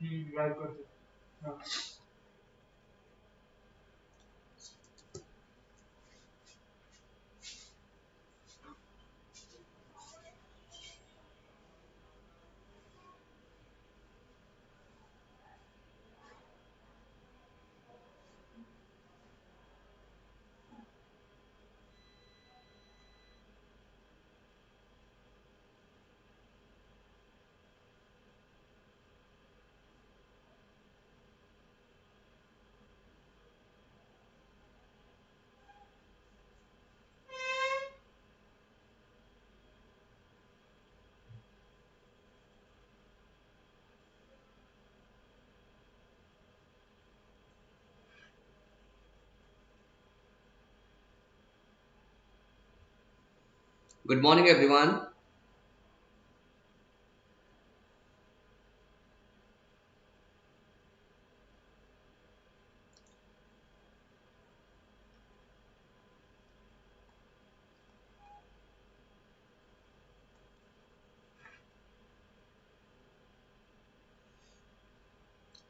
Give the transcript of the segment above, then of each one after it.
Like करते हाँ Good morning, everyone.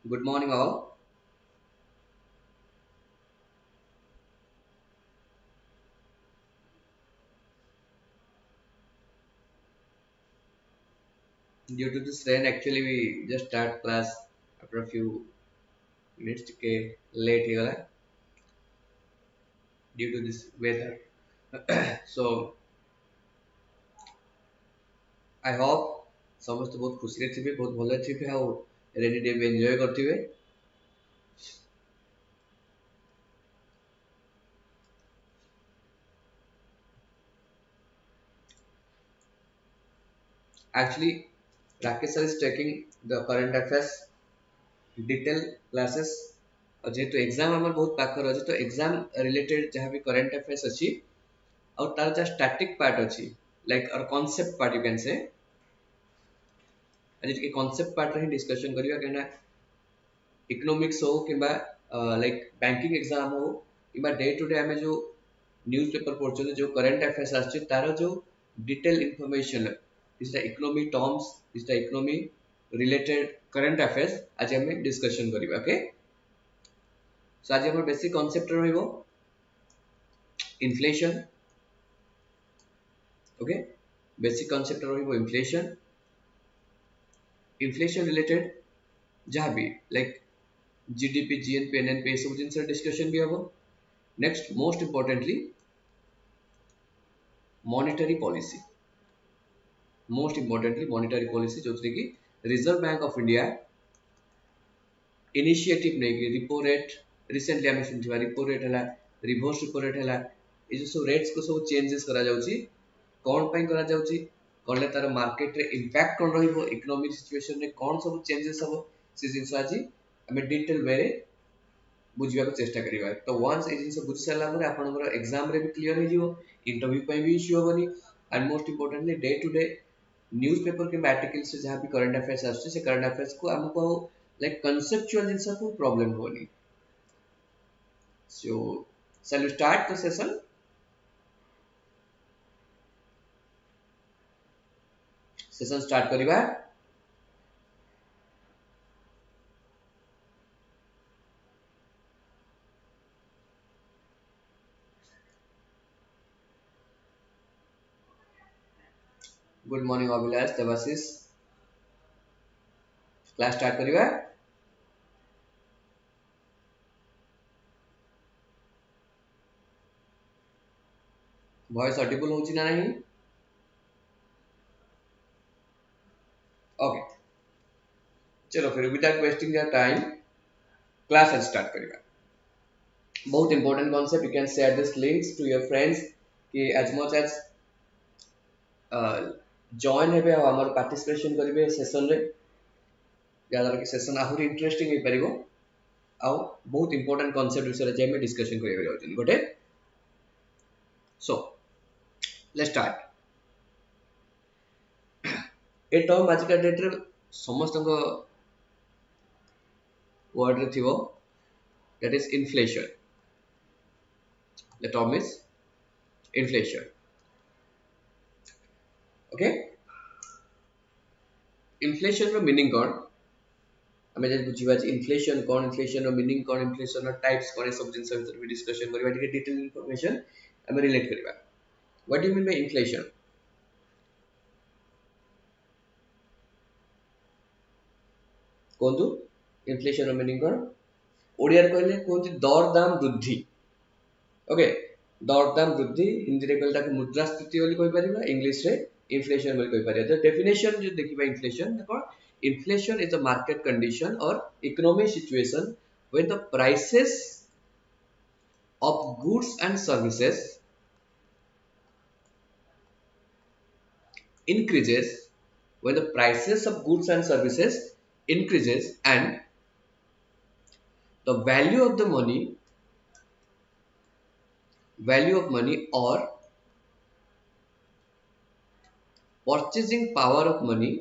Good morning, all. Due to this rain, actually, we just start class after a few minutes. Okay, late here due to this weather. So I hope ସମସ୍ତେ ବହୁତ ଖୁସିରେ ଥିବେ ବହୁତ ଭଲରେ ଥିବେ ଆଉ ରେନି ଡେ ବି enjoy କରିଥିବେ actually Rakesh sir is taking the current affairs detail classes और जेहेतु एग्जाम हमर बहुत पाखर अछि तो एग्जाम रिलेटेड जहाँ भी करंट अफेयर्स अछि और तार जा स्टैटिक पार्ट अछि लाइक और concept part you can say आज के कॉन्सेप्ट पार्ट रे डिस्कशन करिया केना इकोनॉमिक्स हो कि लाइक बैंकिंग एग्जाम हो कि डे टू डे आम जो न्यूज पेपर पढ़ुचे जो करंट अफेयर्स आछे तार जो detail information this the economy terms this the economy related current affairs आज हम डिस्कशन करिवा ओके सो आज हम बेसिक कांसेप्ट रहइबो इन्फ्लेशन ओके बेसिक कांसेप्ट रहइबो इन्फ्लेशन इन्फ्लेशन रिलेटेड जहाँ भी लाइक जीडीपी जीएनपी एनएनपी सब जिन डिस्कशन भी हम next most importantly monetary policy most importantly monetary policy जो कि reserve bank of India initiative नहीं रिपो रेट रिसेंटली आम शुणा रिपो रेट है रिवर्स रिपो रेट है ये जो सब रेट्स को सब चेंजेस करा जाउची कौन पाई करा जाउची करले तार मार्केट रे इंपैक्ट कोन रहिबो इकोनॉमिक सिचुएशन रे कौन सब चेंजेस हबो से जिंस आज हमें डिटेल वे बुझिबा को चेष्टा करिबा तो वंस ए जिंस बुझि साला पर आपनकर एग्जाम रे भी क्लियर हो जिवो इंटरव्यू पे भी इश्यू होबनी and most importantly day to day newspaper के आर्टिकल से जहाँ भी करंट अफेयर्स आछे से करंट अफेयर्स को हमको लाइक कंसेप्चुअल जिंस को प्रॉब्लम होनी so shall we start the session session start करिबा good morning Abhilash Debashish class start करिबा वॉइस ऑडिबल होची ना नहीं ओके चलो फिर without wasting your time class आज स्टार्ट करिबा बहुत important concept you can share this links to your friends कि एज मच एज जॉइन हेबे आ हमर पार्टिसिपेशन करिवे सेशन रे यादार कि सेशन आहुरी इंटरेस्टिंग हे परिबो आ बहुत इंपोर्टेंट कॉन्सेप्ट विषय जे में डिस्कशन करिवे जाउछन गोटे so let's start a term आज का डेट रे समस्त को वर्ड रे थिबो that is inflation the term is inflation okay inflation रो मीनिंग कोन आमे जे बुझिबा इन्फ्लेशन रो मीनिंग कोन, इन्फ्लेशन रो टाइप्स कोन, सब जिंस विषय भी डिस्कशन करबा, ठीक डिटेल इंफॉर्मेशन आमे रिलेट करबा। What do you mean by inflation? कोंतु इन्फ्लेशन रो मीनिंग कोन? ओडिया रे कहले कोंति दर दाम वृद्धि। ओके, दर दाम वृद्धि हिंदी रे कहले ताके मुद्रास्फीति बोली कहि परिबा, इंग्लिश रे इन्फ्लेशन बोली कहि परिबा। तो डेफिनेशन जो देखिबा इन्फ्लेशन देखो, inflation is a market condition or economic situation when the prices of goods and services increases, when the prices of goods and services increases and the value of money or purchasing power of money,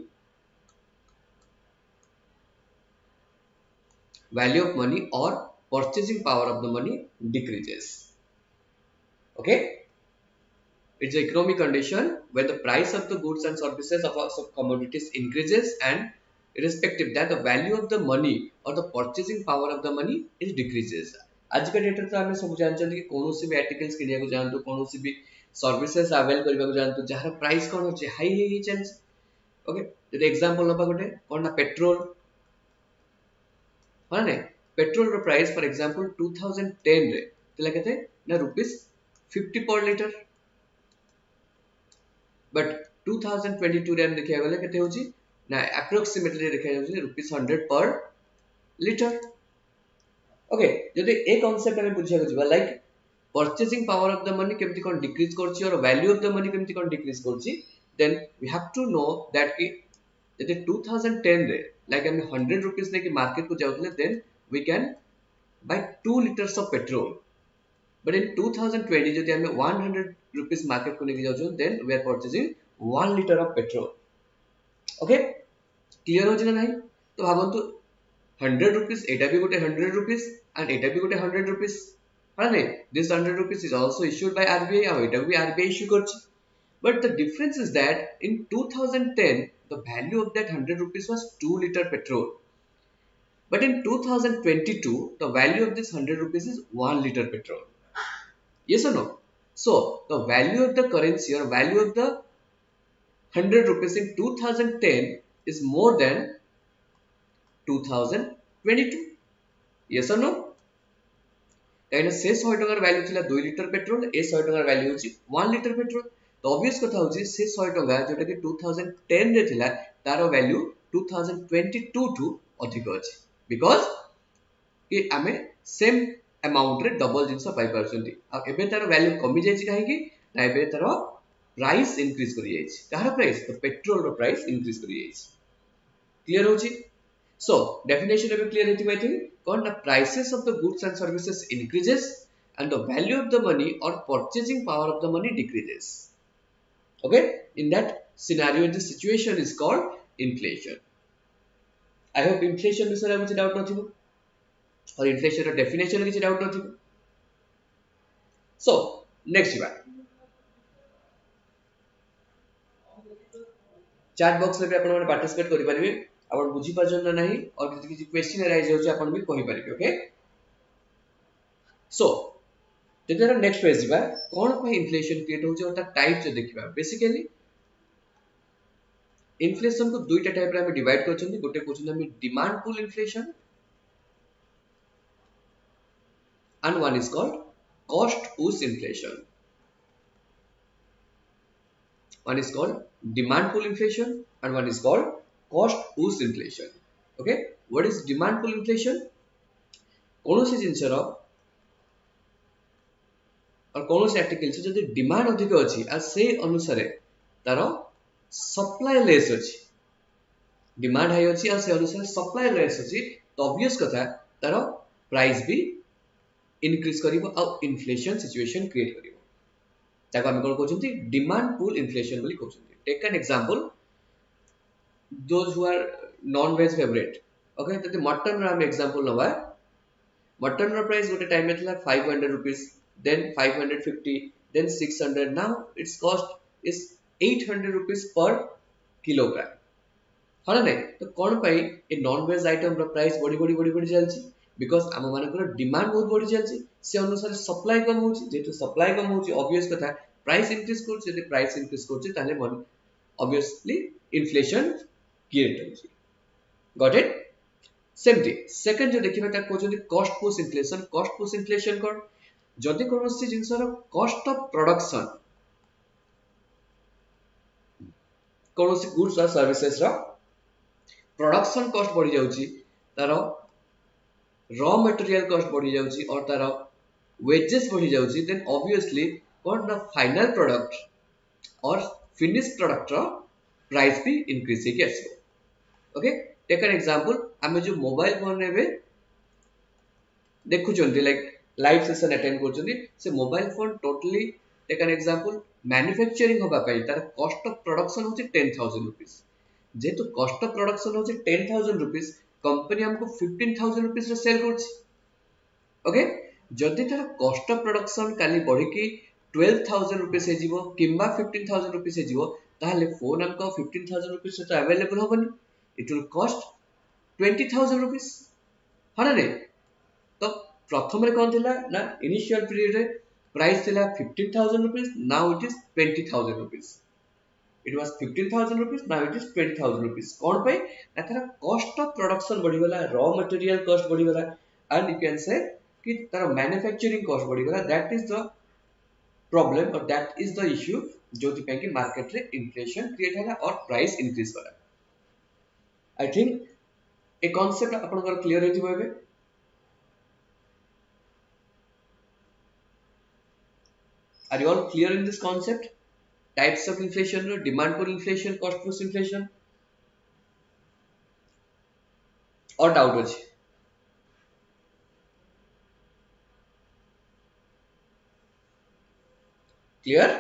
value of money or purchasing power of the money decreases. Okay, it's an economic condition when the price of the goods and services of commodities increases and irrespective that the value of the money or the purchasing power of the money is decreases. आज का date तो आम सब जानते कि कौन सी भी articles किनिया को जानतु, कौन सी भी सर्विसेज अवेल करबा को जानतु, जहार प्राइस कोन होचे हाई ही चेंज। ओके, जदि एग्जांपल लबा गोटे कोन ना पेट्रोल, हां ने पेट्रोल रो प्राइस फॉर एग्जांपल 2010 रे तला केते ना रुपीस 50 पर लीटर, बट 2022 रे हम देखिया गले केते होची ना अप्रोक्सीमेटली देखिया जाउची रुपीस 100 पर लीटर। ओके, जदि ए कांसेप्ट हम बुझिया गजिबा like purchasing power of the money केमति कोन डिक्रीज करची और वैल्यू ऑफ द मनी केमति कोन डिक्रीज करची, then we have to know that कि जदि 2010 रे लाइक हम 100 रुपीस ने कि मार्केट को जाउतले, then we can buy 2 litres of petrol, but in 2020 जदि हम 100 रुपीस मार्केट को लेके जाउछन, then we are purchasing 1 litre of petrol. Okay, clear हो ना नहीं? तो भाबंतु 100 रुपीस एटा भी गोटे 100 रुपीस एंड एटा भी गोटे 100 रुपीस, हां ने this 100 rupees is also issued by RBI, और एटा भी आरबीआई इश्यू करछि। But the difference is that in 2010 the value of that 100 rupees was 2 liter petrol, but in 2022 the value of this 100 rupees is 1 liter petrol. Yes or no? So the value of the currency or value of the 100 rupees in 2010 is more than 2022. Yes or no? कहीं से 100 टकर value थिला 2 litre petrol, ए 100 टकर value होची 1 litre petrol. तो obvious कथा होची से 100 टका जोटा कि 2010 रे थिला तारो वैल्यू 2022 टू अधिक अछि, बिकॉज़ कि आमे सेम अमाउंट रे डबल जिंस पाई परछंती। आ एबे तारो वैल्यू कमी जायछि काहे कि ना एबे तारो प्राइस इंक्रीज करि जायछि। कहार प्राइस? तो पेट्रोल रो प्राइस इंक्रीज करि जायछि। क्लियर होची? So definition of clear I think when the prices of the goods and services increases and the value of the money or purchasing power of the money decreases. Okay, in that scenario the situation is called inflation. I hope inflation विषय में कुछ doubt नथिबो और inflation रो definition में कुछ doubt नथिबो। So next बात chat box में आपण माने पार्टिसिपेट करि परिबे, आपण बुझी पाछन ना नहीं और किसी क्वेश्चन अराइज होचे आपण भी कहि परिबे। ओके, सो जेकर नेक्स्ट पेज बा कोन पे इन्फ्लेशन क्रिएट होचे और ता टाइप जे देखिबा। बेसिकली इन्फ्लेशन को दुईटा टाइप रे हम डिवाइड करछन, गोटे कोछन हम demand pull inflation and one is called cost push inflation. One is called demand pull inflation and one is called cost push inflation. Okay, what is demand pull inflation? कौन सी जिंस रो और कौन सी article से जदि demand अधिक अछि आ से अनुसार तारो supply less अछि, डिमांड हाई अछि आ से अनुसार सप्लाई लेस अछि, तो ऑब्वियस कथा तारो प्राइस भी इंक्रीज करिवो आ इन्फ्लेशन सिचुएशन क्रिएट करिवो। ताको हम कोन कहउछंती डिमांड पुल इन्फ्लेशन बोली कहउछंती। Take an example, those who are non veg favorite, okay, तो मटन रा हम एग्जांपल नबा। मटन रा प्राइस गोटे टाइम में थिला 500 rupees, then 550, then 600, now its cost is 800 rupees per kilogram, हाँ ना नहीं तो कौन पाई ए नॉन वेज आइटम रो प्राइस बढ़ी बढ़ी बढ़ी बढ़ी चलची बिकॉज आम मानकर डिमांड बहुत बढ़ी चलची से अनुसार सप्लाई कम होची जेतु सप्लाई कम होची ऑब्वियस कथा प्राइस इंक्रीज करछ जे प्राइस इंक्रीज करछ ताले मन ऑब्वियसली इन्फ्लेशन क्रिएट होची गॉट इट सेमती सेकंड जो देखिबा ता कहउछन कॉस्ट पुश इन्फ्लेशन कोन जदि कोनोसी जिंसर कॉस्ट ऑफ प्रोडक्शन कोनोसी गुड्स और सर्विसेज रो प्रोडक्शन कॉस्ट बढ़ी जाउची तारो रॉ मटेरियल कॉस्ट बढ़ी जाउची और तारो वेजेस बढ़ी जाउची देन ऑब्वियसली कोन द फाइनल प्रोडक्ट और फिनिश प्रोडक्ट रो प्राइस भी इंक्रीज हे के ओके टेक एन एग्जांपल आमे जो मोबाइल फोन नेबे देखु चंदी लाइक लाइव सेशन अटेंड कर से mobile phone totally take an example manufacturing होबा पई तार कॉस्ट ऑफ प्रोडक्शन होची 10000 रुपीस जेतु कॉस्ट ऑफ प्रोडक्शन होची 10000 रुपीस कंपनी हमको 15000 रुपीस रे सेल करछि ओके जदि तार कॉस्ट ऑफ प्रोडक्शन काली बढ़ी की 12000 रुपीस हे जीवो किंबा 15000 रुपीस हे जीवो ताहले फोन हमको 15000 रुपीस तो अवेलेबल होबनी इट विल कॉस्ट 20000 रुपीस हना रे तो प्रथम रे कोन थिला ना इनिशियल पीरियड रे प्राइस थिला 15000 rupees now it is 20000 rupees it was 15000 rupees now it is 20000 rupees कौन पे ना तारा कॉस्ट ऑफ प्रोडक्शन बढ़ी गला रॉ मटेरियल कॉस्ट बढ़ी गला एंड यू कैन से कि तारा मैन्युफैक्चरिंग कॉस्ट बढ़ी गला दैट इज द प्रॉब्लम और दैट इज द इश्यू जोति पे कि मार्केट रे इन्फ्लेशन क्रिएट होला और प्राइस इंक्रीज होला आई थिंक ए कांसेप्ट आपनकर क्लियर हेतिबो एबे are you all clear in this concept types of inflation demand pull inflation cost push inflation और डाउट अछि clear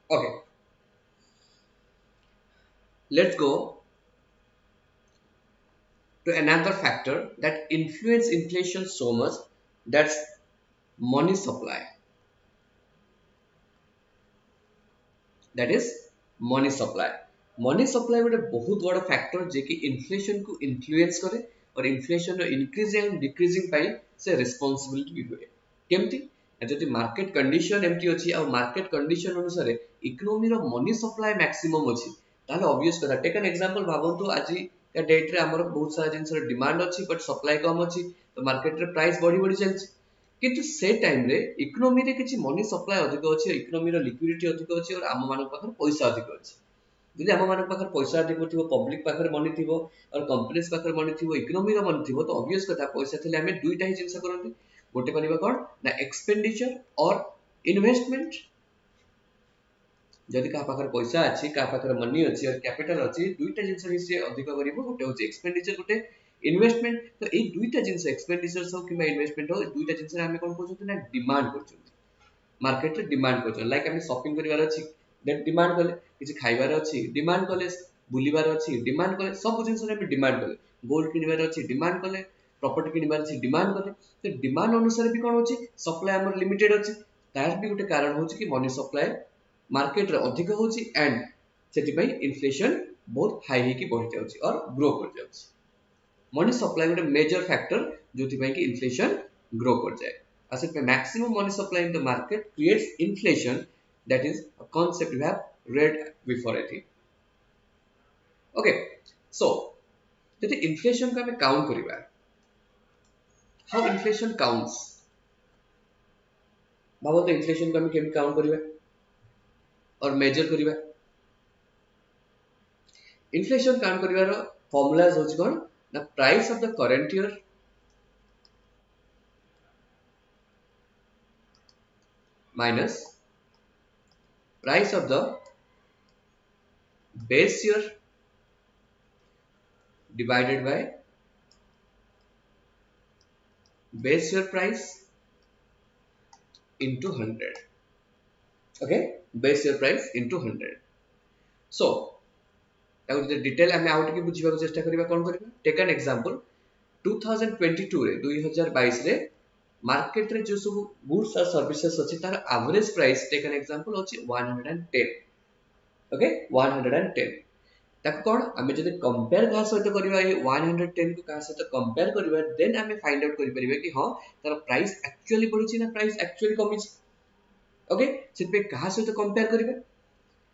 okay let's go to another factor that influence inflation so much that's money supply that is money supply ଗୋଟେ बहुत बड़ा factor जे कि inflation को influence करे और inflation रो इंक्रीज एंड डिक्रीजिंग पाई से रिस्पांसिबिलिटी भी हुए केमती जदि मार्केट कंडीशन एमटी अछि और मार्केट कंडीशन अनुसार इकोनॉमी रो मनी सप्लाई मैक्सिमम अछि ताले ऑब्वियस कथा टेक एन एग्जांपल भाबंतु आज का डेट रे हमर बहुत सारा जिंस रो डिमांड अछि बट सप्लाई कम अछि तो मार्केट रे प्राइस बढ़ी बढ़ी चलछि किंतु से टाइम रे इकोनॉमी रे किछि मनी सप्लाई अधिक अछि इकोनॉमी रो लिक्विडिटी अधिक अछि और आम मानक पाखर पैसा अधिक अछि जदि आम मानक पाखर पैसा अधिक थिबो पब्लिक पाखर मनी थिबो और कंपनीज पाखर मनी थिबो इकोनॉमी रो मनी थिबो तो ऑब्वियस कथा पैसा थिले हमें दुईटा ही जिंस करंती गोटे करिबा कोन ना एक्सपेंडिचर और इन्वेस्टमेंट जदि का पाखर पैसा अछि का पाखर मनी अछि और कैपिटल अछि दुईटा जिंस हिस्से अधिक करिवो गोटे होछि एक्सपेंडिचर गोटे इन्वेस्टमेंट तो ए दुईटा जिंस एक्सपेंडिचर सब कि इन्वेस्टमेंट हो दुईटा जिंस रे हम कोन कहउछथि ना डिमांड करछथि मार्केट रे डिमांड करछ लाइक हम शॉपिंग करिवार अछि देन डिमांड कले किछि खाइबार अछि डिमांड कले बुलिबार अछि डिमांड कले सब जिंस रे हम डिमांड कले गोल्ड किनिबार अछि डिमांड कले प्रॉपर्टी किनिबार अछि डिमांड कले तो डिमांड अनुसार भी कोन होछि सप्लाई हमर लिमिटेड अछि तार भी गोटे कारण होछि कि मनी सप्लाई मार्केट रे अधिक होछि एंड सेति पई इन्फ्लेशन बहुत हाई ही की बढ़ जाउछि और ग्रो कर जाउछि मनी सप्लाई गोटे मेजर फैक्टर जोथि पई कि इन्फ्लेशन ग्रो कर जाय as if maximum money supply in the market creates inflation that is a concept you have read before I think okay so जदि इन्फ्लेशन को हमें काउंट करिबा how inflation counts भाबो तो inflation को हमें केम काउंट करिबा और मेजर करिबा इन्फ्लेशन काउंट करिवार फॉर्मूलाज होछि कोन ना price of the current year minus price of the base year divided by base year price into 100 okay base year price into 100। So detail आम आउ टे बुझा चेष्टा करवा कौन करवा। टेक एन एग्जांपल 2022 रे 2022 रे मार्केट रे जो सब गुड्स और सर्विसेज अच्छी तार average price take an example अच्छी 110। ओके 110 ताको कौन आम जब कंपेयर क्या सहित करवा 110 को क्या सहित कंपेयर करवा देन आम फाइंड आउट कर परिबा कि हां तार प्राइस एक्चुअली बढ़ी ना प्राइस एक्चुअली कमी। ओके से क्या सहित कंपेयर करवा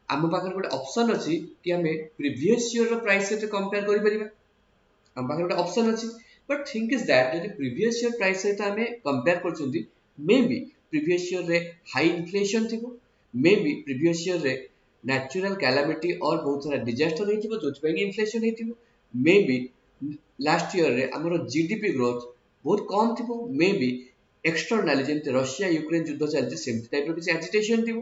आम पाखे गोटे ऑप्शन अच्छी कि आम प्रीवियस ईयर रो प्राइस सहित कंपेयर कर परिबा। हम पाखे गोटे ऑप्शन अच्छी बट थिंक इज दैट जब प्रीवियस ईयर प्राइस सहित आम कंपेयर कर मे बी प्रीवियस ईयर रे हाई इन्फ्लेशन थी मे बी प्रीवियस ईयर रे नेचुरल कैलामिटी और बहुत सारा डिजास्टर होइथिबो जोथि इन्फ्लेशन होइथिबो मे बी लास्ट ईयर रे हमरो जीडीपी ग्रोथ बहुत कम थिबो मे बी एक्सटर्नली जेमते रशिया यूक्रेन युद्ध चलती सेमती टाइप रो किसी एजिटेशन थिबो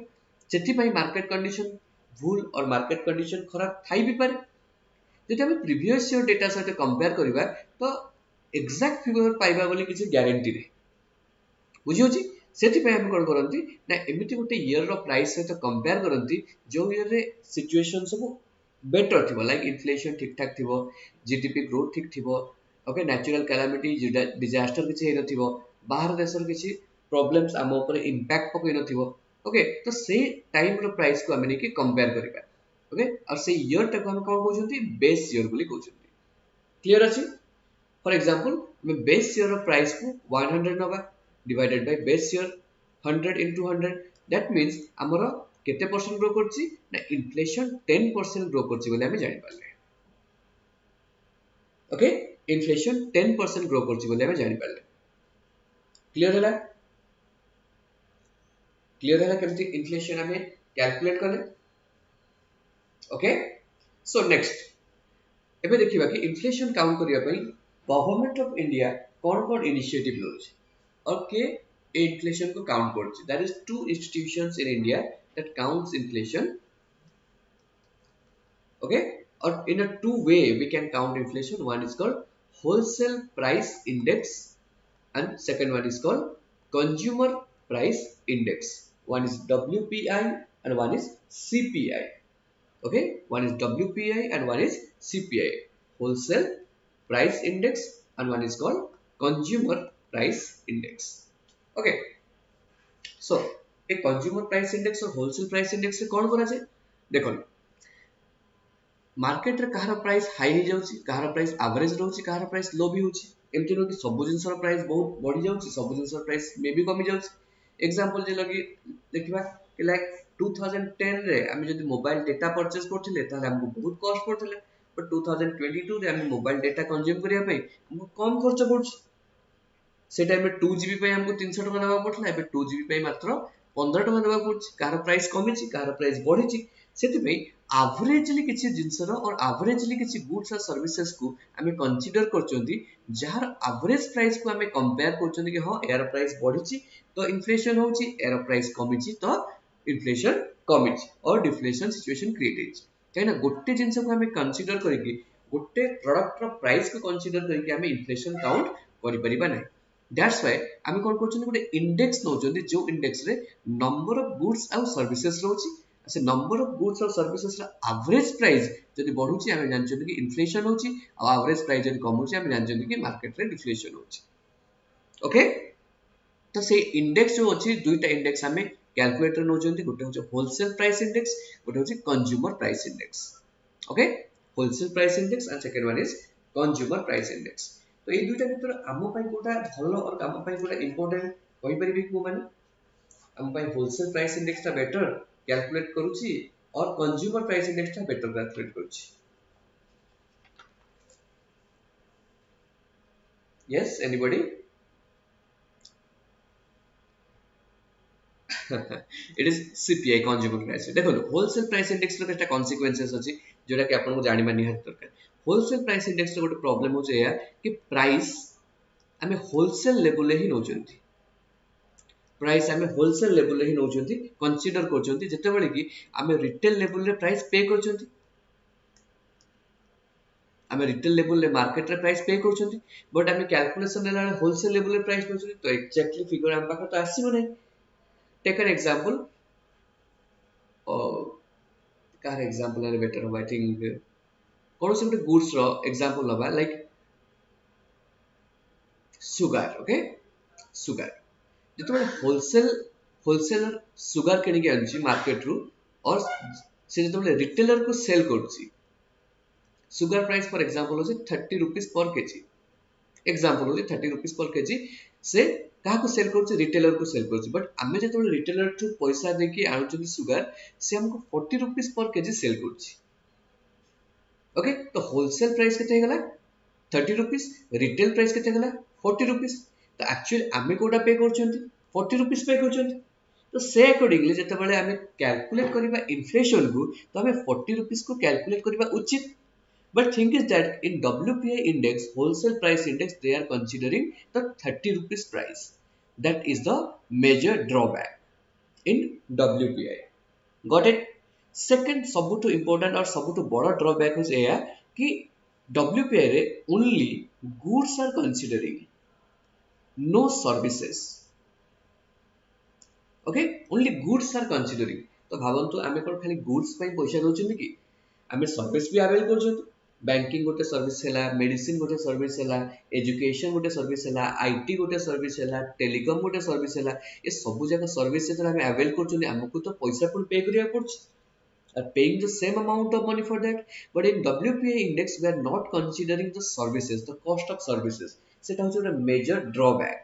सेति पई मार्केट कंडीशन भूल और मार्केट कंडीशन खराब थाई भी पारे। जब आम प्रीवियस ईयर डेटा सहित कंपेयर करवा तो एक्जाक्ट फिगर पाइबा बोली किसी ग्यारंटी नहीं बुझी से कौन करती ना एमती गोटे ईयर प्राइस सहित कंपेयर करती जो ईयर रे सिचुएशन सब बेटर थी लाइक इन्फ्लेशन ठीक ठाक थी जीडीपी ग्रोथ ठीक थी ओके नेचुरल कैलामिटी डिजास्टर किसी हो बाहर देश किसी प्रॉब्लम्स आम उपर इंपैक्ट पकई न ओके तो से टाइम रो प्राइस को आम नहीं कंपेयर करवा ओके और से ईयर टाक हम कौन कहते बेस ईयर बोली कहते क्लियर अच्छी। फॉर एग्जांपल मैं बेस ईयर प्राइस को 100 नबा divided by base year 100 into 100 that means हमर केते परसेंट ग्रो करछि ना इन्फ्लेशन 10% ग्रो करछि बोले हम जानि पाले। ओके इन्फ्लेशन 10% ग्रो करछि बोले हम जानि पाले। क्लियर है केमति इन्फ्लेशन हमें कैलकुलेट करले। ओके सो नेक्स्ट एबे देखिबा कि इन्फ्लेशन काउंट करिया पई गवर्नमेंट ऑफ इंडिया कौन कौन इनिशिएटिव लौछि और के इन्फ्लेशन को काउंट करछि। That is two institutions in India that counts inflation. Okay और in a two way we can count inflation one is called wholesale price index and second one is called consumer price index. One is WPI and one is CPI. Okay, one is WPI and one is CPI, wholesale price index, and one is called consumer price index. Okay, so a consumer price index और wholesale price index से कौन करा जाए देखो market रे कहार price high हो जाउची कहार price average रहउची कहार price लो भी होची एमती नो कि सब जिंसर प्राइस बहुत बढ़ी जाउची सब जिंसर प्राइस मे भी कमी जाउची। एग्जांपल जे लगी देखिबा कि लाइक 2010 रे हम जदी मोबाइल डेटा परचेस करथिले ताले हमको बहुत कॉस्ट पड़थिले बट 2022 रे हम मोबाइल डेटा कंज्यूम करिया पई हमको कम खर्च पड़छ। से टाइम में 2 GB पे हमको 300 टका देबा पड़थला एबे 2 GB पे मात्र 15 टका देबा पड़छ कहार प्राइस कमिछि कहार प्राइस बढ़िछि सेति पई एवरेजली किसी जिनसर और एवरेजली किसी गुड्स और सर्विसेज को आम कंसीडर करचोंती जार एवरेज प्राइस को आम कंपेयर करचोंती कि हां एयर प्राइस बढ़िछि तो इन्फ्लेशन होछि एयर प्राइस कमिछि तो इन्फ्लेशन कमिछि और डिफ्लेशन सिचुएशन क्रिएट होछि कहिना गोटे जिंस को आम कंसीडर करके गोटे प्रोडक्ट रो प्राइस को कंसीडर करके आम इन्फ्लेशन काउंट करि परिबा नै। दैट्स व्हाई आम कोन करचोंती गोटे इंडेक्स नोचोंती जो इंडेक्स रे नंबर ऑफ गुड्स और सर्विसेज रहउछि से नंबर ऑफ गुड्स और सर्विसेज रा एवरेज प्राइस जदी बढ़ुची हम जानचोंती कि इन्फ्लेशन होची और एवरेज प्राइस जदी कम होची हम जानचोंती कि मार्केट रे डिफ्लेशन होची। ओके तो से इंडेक्स जो अछि दुईटा इंडेक्स हमें कैलकुलेटर नोचोंती गोटे होची होलसेल प्राइस इंडेक्स गोटे होची consumer price index. Okay wholesale price index and second one is consumer price index. तो ए दुईटा भीतर आम पई कोटा भलो और आम पई कोटा इंपोर्टेंट कहि परिबे कि माने आम पई होलसेल प्राइस इंडेक्स ता बेटर कैलकुलेट करूची और कंज्यूमर प्राइस इंडेक्स ता बेटर कैलकुलेट करूची। Yes anybody it is CPI consumer price देखो होलसेल प्राइस इंडेक्स रो केटा कॉन्सिक्वेंसेस अछि जोटा कि आपन को जानिबा निहात दरकार। होलसेल प्राइस इंडेक्स रो गोटे प्रॉब्लम हो जे या कि प्राइस हमें होलसेल लेवल ले ही नोचंती प्राइस आम होलसेल लेवल ही नौचंती कंसीडर करचंती जते बेले कि आम रिटेल लेवल रे प्राइस पे करचंती आम रिटेल लेवल रे मार्केट रे प्राइस पे करचंती बट आम कैलकुलेशन लेला होलसेल लेवल रे प्राइस नौचंती तो एक्जेक्टली फिगर आम पाखर तो आसीबो नै। Take an example car example better हो आई थिंक कौन से गोटे गुड्स रो एग्जांपल नबा लाइक सुगर ओके सुगर जो होलसेलर सुगर किनिक आनी मार्केट रू और से जो रिटेलर को सेल करुच्ची सुगर प्राइस फॉर एग्जांपल हो 30 रुपीस पर केजी एग्जांपल हो 30 रुपीस पर केजी से कहा को सेल करुच्ची रिटेलर को सेल करुच्ची बट आमे जो रिटेलर ठू पैसा देकी आनुचंती सुगर से हमको 40 रुपीस पर केजी सेल करुच्ची ओके तो होलसेल प्राइस केते हेगला 30 रुपीस रिटेल प्राइस केते हेगला 40 रुपीस तो एक्चुअली आमे कोटा पे करछंती 40 रुपीस पे करछंती तो से अकॉर्डिंगली जते बेले आमे कैलकुलेट करबा इन्फ्लेशन को तो हमें 40 रुपीस को कैलकुलेट करबा उचित but thing is that in WPI index wholesale price index they are considering the 30 rupees price that is the major drawback in WPI got it second सबुठु important और सबुठु बड़ा drawback होस एया कि WPI रे only goods are considering no services okay only goods are considering तो भावंतु आमे कोन खाली goods पई पैसा दोचन कि आमे सर्विस भी अवेल करछन बैंकिंग गोटे सर्विस हैला मेडिसिन गोटे सर्विस हैला एजुकेशन गोटे सर्विस हैला आईटी गोटे सर्विस हैला टेलीकॉम गोटे सर्विस हैला ये सब जगह सर्विस जेतरा हमें अवेल करछन हमको तो पैसा पुन पे करिया पड़छ are paying the same amount of money for that but in WPI index we are not considering the services the cost of services सेटा होछ a major drawback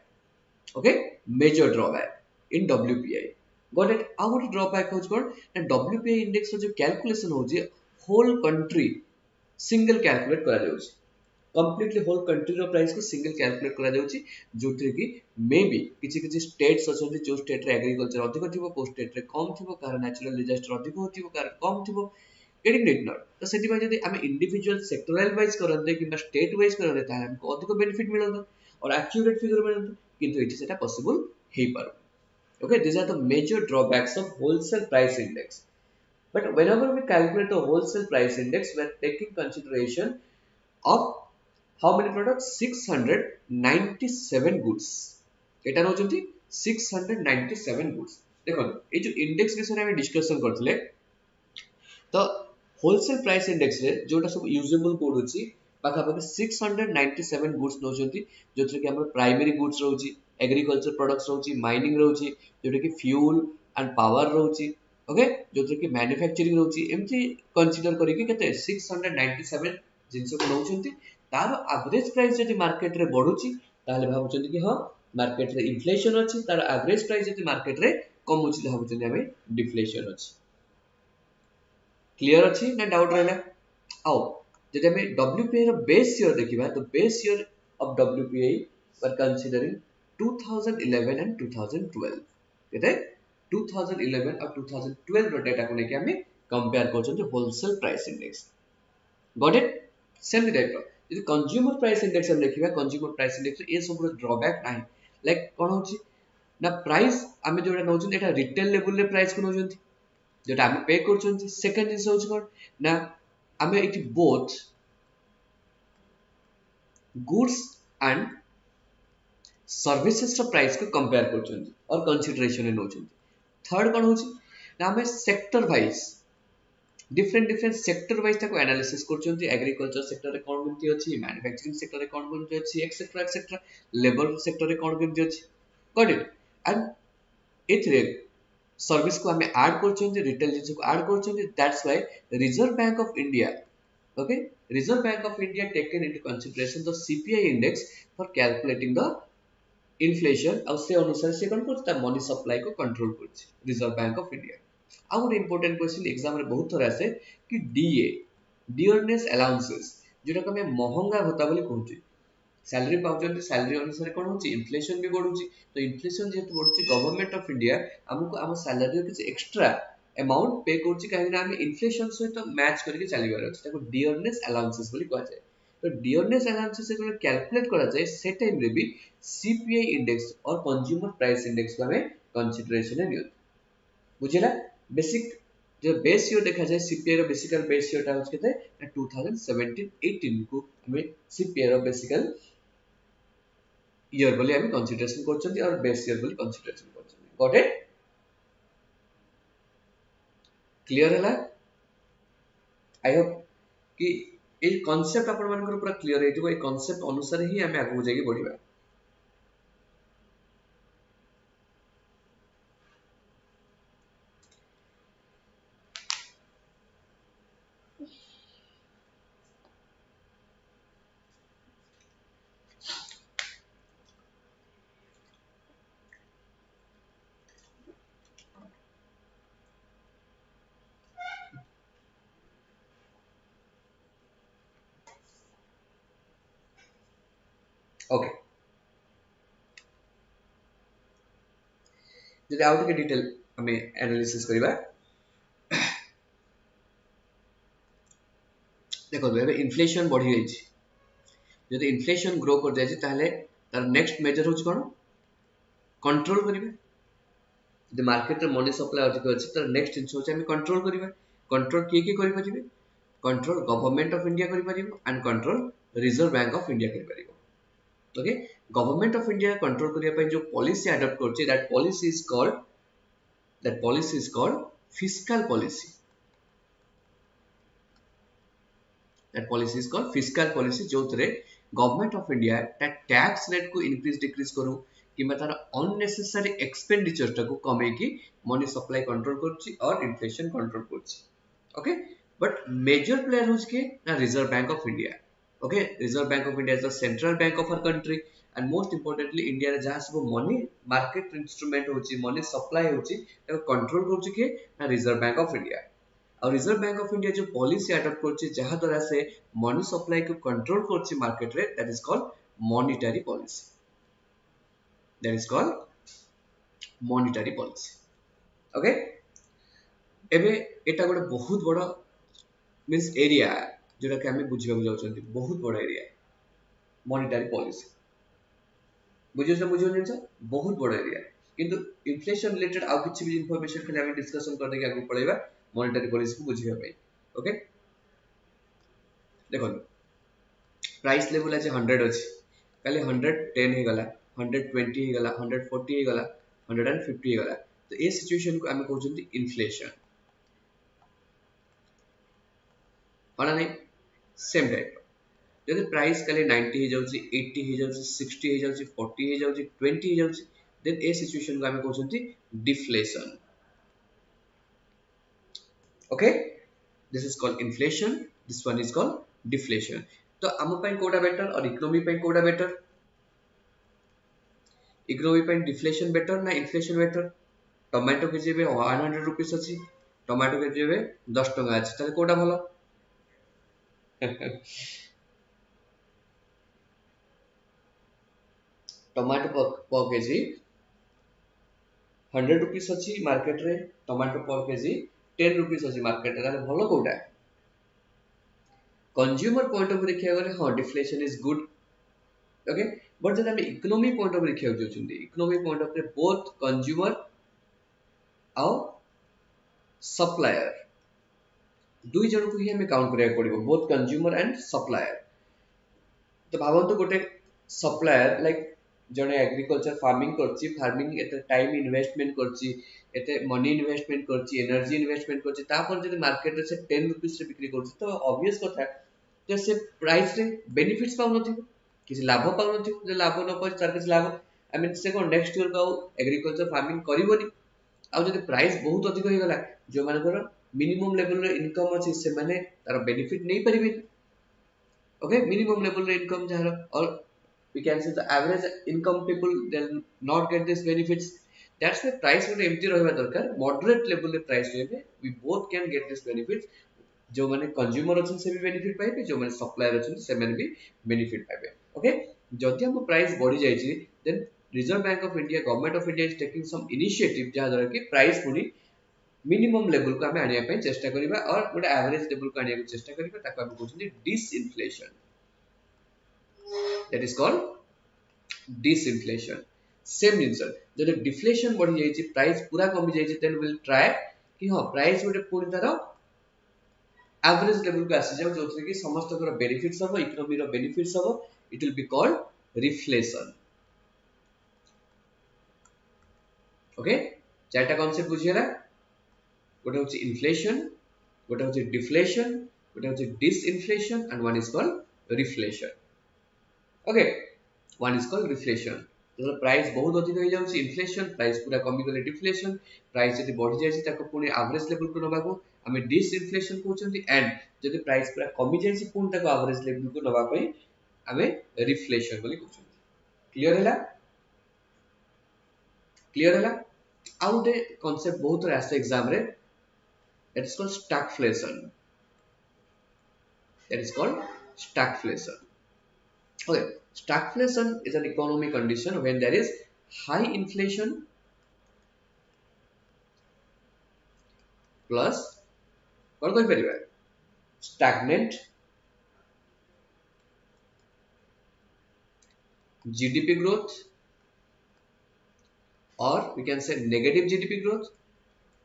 okay major drawback in WPI got it our drawback होछ cone WPI index रो जो calculation होछ whole country single calculate करा जाउछि completely whole country रो price को single calculate करा जाउछि जोथि कि मे बी किछि किछि स्टेट्स अछन्ति जो स्टेट रे एग्रीकल्चर अधिक थिबो को स्टेट रे कम थिबो कार नेचुरल डिजास्टर अधिक होथिबो कार कम थिबो गेटिंग इट नॉट तो सेति बाय जदि हम इंडिविजुअल सेक्टोरल वाइज करन्ते कि स्टेट वाइज करन्ते ताहे हमको अधिक बेनिफिट मिलंता और एक्यूरेट फिगर मिलंता किंतु इति सेटा पॉसिबल हे पारो okay this are the major drawbacks of wholesale price index but whenever we calculate the wholesale price index we are taking consideration of how many products 697 goods eta होचंती 697 goods देखो ए जो index विषय में discussion करथिले तो wholesale price index रे जोटा सब usable code होची पाखा पाखा 697 गुड्स नोचंती जोथरे कि हमर प्राइमरी गुड्स रहउची एग्रीकल्चर प्रोडक्ट्स रहउची माइनिंग रहउची जोटा कि फ्यूल एंड पावर रहउची ओके जोथरे कि मैन्युफैक्चरिंग रहउची एमती कंसीडर करी कि केते 697 जिंस को नोचंती तार एवरेज प्राइस जदि मार्केट रे बढ़ुची ताले भाबुचंती कि हां मार्केट रे इन्फ्लेशन अछि तार एवरेज प्राइस जदि मार्केट रे कम होची भाबुचंती हमें डिफ्लेशन अछि क्लियर अछि ना डाउट रहला आओ जदि हमें WPI रो बेस ईयर देखिबा तो base year of WPI were considering 2011 and 2012 केते 2011 और 2012 रो डाटा को लेके हमें कंपेयर करछन wholesale price index got it same type रो यदि कंज्यूमर प्राइस इंडेक्स हम देखिबा कंज्यूमर प्राइस इंडेक्स ए सब ड्रॉबैक नाही लाइक कोन होची ना प्राइस हमें जोडा नउछन एटा रिटेल लेवल रे प्राइस को नउछन जोटा हमें पे करछन सेकंड इज होच कोन ना हमें it both goods and services रो प्राइस को कंपेयर करछन और कंसीडरेशन में नउछन थर्ड कोन होची ना हमें sector wise different sector wise ताको एनालिसिस करछन एग्रीकल्चर सेक्टर रे कोन केमती अछि मैन्युफैक्चरिंग सेक्टर रे कोन केमती अछि एक्सेट्रा लेबर सेक्टर रे कोन केमती अछि गॉट इट एंड इथरे सर्विस को हमें ऐड करछन रिटेल जिंस को ऐड करछन that's why Reserve bank of India okay reserve bank of India taken into consideration the CPI index for calculating the inflation और से अनुसार से कोन करता मनी सप्लाई को कंट्रोल करछि रिजर्व बैंक ऑफ इंडिया आउर इंपोर्टेंट क्वेश्चन एग्जाम रे बहुत थोड़ा आसे कि डीए डियरनेस अलाउंसेस जेटा को हमें महंगा भत्ता बोली कहउछि सैलरी पाउचंती सैलरी अनुसार कोन होछि इन्फ्लेशन भी बढ़ुछि तो इन्फ्लेशन जेतु बढ़ुछि गवर्नमेंट ऑफ इंडिया हमको हम सैलरी रे किछ एक्स्ट्रा अमाउंट पे करछि काहे ना हम इन्फ्लेशन सहित मैच करके चलीबार अछि ताको डियरनेस अलाउंसेस बोली कहै छै तो डियरनेस अलाउंसेस से कैलकुलेट करा जाए से टाइम रे भी सीपीआई इंडेक्स और कंज्यूमर प्राइस इंडेक्स को हमें कंसीडरेशन में लियो बुझिला बेसिक जो बेस ईयर देखा जाए सीपीआई रो बेसिकल बेस ईयर टा होछ केते 2017-18 को हमें सीपीआई रो बेसिकल ईयर बोली हम कंसीडरेशन करछन और बेस ईयर बोली कंसीडरेशन करछन गॉट इट क्लियर है? आई होप कि ये कॉन्सेप्ट आपण मानकर पूरा क्लियर है, ये कॉन्सेप्ट अनुसार ही हमें आगू जाके बढ़िबा। ओके, जदि आउ टिके डिटेल हमें एनालिसिस करबा। देखो एबे इन्फ्लेशन बढ़ी जाइछि, जदि इन्फ्लेशन ग्रो कर जाइछि ताहले तार नेक्स्ट मेजर होछि कोन? कंट्रोल करिवे। जदि मार्केट रे मनी सप्लाई अधिक अछि तार नेक्स्ट जिंस होछि हमें कंट्रोल करिवे। कंट्रोल किए करि परिबे? कंट्रोल गवर्नमेंट ऑफ इंडिया करि परिबो and control Reserve bank of India करि परिबो। Okay, government of India control करिया पय जो पॉलिसी अडॉप्ट करछि, that policy is called fiscal policy. That policy is called fiscal policy, जो थरे government of India tax rate को इंक्रीज डिक्रीज करू किंबा तार अननेसेसरी एक्सपेंडिचर टाको कमे की मनी सप्लाई कंट्रोल करछि और इन्फ्लेशन कंट्रोल करछि। ओके, बट मेजर प्लेयर होज के ना Reserve bank of India. Okay, reserve bank of India is the central bank of our country and most importantly India रे जहां सब मनी मार्केट इंस्ट्रूमेंट होछि, मनी सप्लाई होछि, ताको कंट्रोल करछि के ना रिजर्व बैंक ऑफ इंडिया। और रिजर्व बैंक ऑफ इंडिया जो पॉलिसी अडॉप्ट करछि जहां द्वारा से मनी सप्लाई को कंट्रोल करछि मार्केट रे, that is called monetary policy. That is called monetary policy. Okay, एबे एटा गोटे बहुत बड़ मींस एरिया जोटा कि हमें बुझिबा जाउछंती, बहुत बड़ एरिया मॉनेटरी पॉलिसी। बुझियो जिंस बहुत बड़ एरिया, किंतु इन्फ्लेशन रिलेटेड आउ किछि भी इंफॉर्मेशन खाली हमें डिस्कशन करने के आगु पळेबा मॉनेटरी पॉलिसी को बुझिबा पई। ओके, देखो प्राइस लेवल आज 100 अछि, काले 110 हे गला, 120 हे गला, 140 हे गला, 150 हे गला, तो ए सिचुएशन को हमें कहउछंती इन्फ्लेशन। होला नै सेम टाइप जदि प्राइस काले 90 हे जाउची, 80 हे जाउची, 60 हे जाउची, 40 हे जाउची, 20 हे जाउची, देन ए सिचुएशन को हमें कहउछंती deflation. Okay, this is called inflation, this one is called deflation. तो हम पई कोडा बेटर और इकोनॉमी पई कोडा बेटर? इकोनॉमी पई डिफ्लेशन बेटर ना इन्फ्लेशन बेटर? टोमेटो के जेबे 100 रुपीस अछि, टोमेटो के जेबे 10 टका अछि, ताले कोडा भलो? टोमेटो पर केजी 100 रुपीस अछि मार्केट रे, टोमेटो पर केजी 10 रुपीस अछि मार्केट रे, ताले भलो कोडा? कंज्यूमर पॉइंट ऑफ देखिया गले हां deflation is good. Okay, but जब हम इकोनॉमी पॉइंट ऑफ देखिया जाउछंती, इकोनॉमी पॉइंट ऑफ रे बोथ कंज्यूमर और सप्लायर दुई जन को ही हमें काउंट करिया पड़िबो, बोथ कंज्यूमर एंड सप्लायर। तो भावंतु गोटे सप्लायर लाइक जने एग्रीकल्चर फार्मिंग करछि, फार्मिंग एते टाइम इन्वेस्टमेंट करछि, एते मनी इन्वेस्टमेंट करछि, एनर्जी इन्वेस्टमेंट करछि, तापर जदि मार्केट रे से 10 रुपीस रे बिक्री करछि तो ऑब्वियस कथा जे से प्राइस रे बेनिफिट्स पाउ नथिबो, किछि लाभ पाउ नथिबो। जे लाभ न पाइ तार किछि लाभ आई मीन से को नेक्स्ट ईयर को एग्रीकल्चर फार्मिंग करिवोनी। आ जदि प्राइस बहुत अधिक हो गला, जो मानकर मिनिमम लेवल रे इनकम अछि से माने तार बेनिफिट नै परिबे। ओके, मिनिमम लेवल रे इनकम जहार और we can say the average income people they'll not get these benefits. That's why price would empty रहबा दरकार, moderate level रे price रहबे, we both can get this benefits। जो माने कंज्यूमर अछन से भी बेनिफिट पाइबे, जो माने सप्लायर अछन से माने भी बेनिफिट पाइबे। ओके, जदि हम प्राइस बढ़ी जाय छी then Reserve bank of India, government of India is taking some initiative जहा द्वारा कि प्राइस पुनी मिनिमम लेवल को हमें आनिया पय चेष्टा करिबा और गोटे एवरेज लेवल को आनिया चेष्टा करिबा, ताको हम कहउछन disinflation. That is called disinflation. Same जिंस जदि डिफ्लेशन बढ़ी जाय छी, प्राइस पूरा कमी जाय छी, देन विल ट्राई कि हां प्राइस गोटे पुनी तार एवरेज लेवल को आसी जाउ, जोथि कि समस्त को बेनिफिट्स हो, इकोनॉमी रो बेनिफिट्स हो, it will be called reflation. Okay, चारटा कांसेप्ट बुझियला? गोटे होची इन्फ्लेशन, गोटे होची डिफ्लेशन, गोटे होची disinflation and one is called reflation. Okay, one is called reflation. तो प्राइस बहुत अधिक हो जाउची इन्फ्लेशन, प्राइस पूरा कमी गले डिफ्लेशन, प्राइस जदी बढ़ी जायछि ताको पुनी एवरेज लेवल को नबाको हमें डिसइन्फ्लेशन कहउछंती, एंड जदी प्राइस पूरा कमी जायछि पुनी ताको एवरेज लेवल को नबा पई हमें रिफ्लेशन बोली कहउछंती. क्लियर हैला? क्लियर हैला? आउ दे कांसेप्ट बहुत रे आसे एग्जाम रे, that is called stagflation. That is called stagflation. Okay, stagflation is an economic condition when there is high inflation plus what going very well, stagnant GDP growth, or we can say negative GDP growth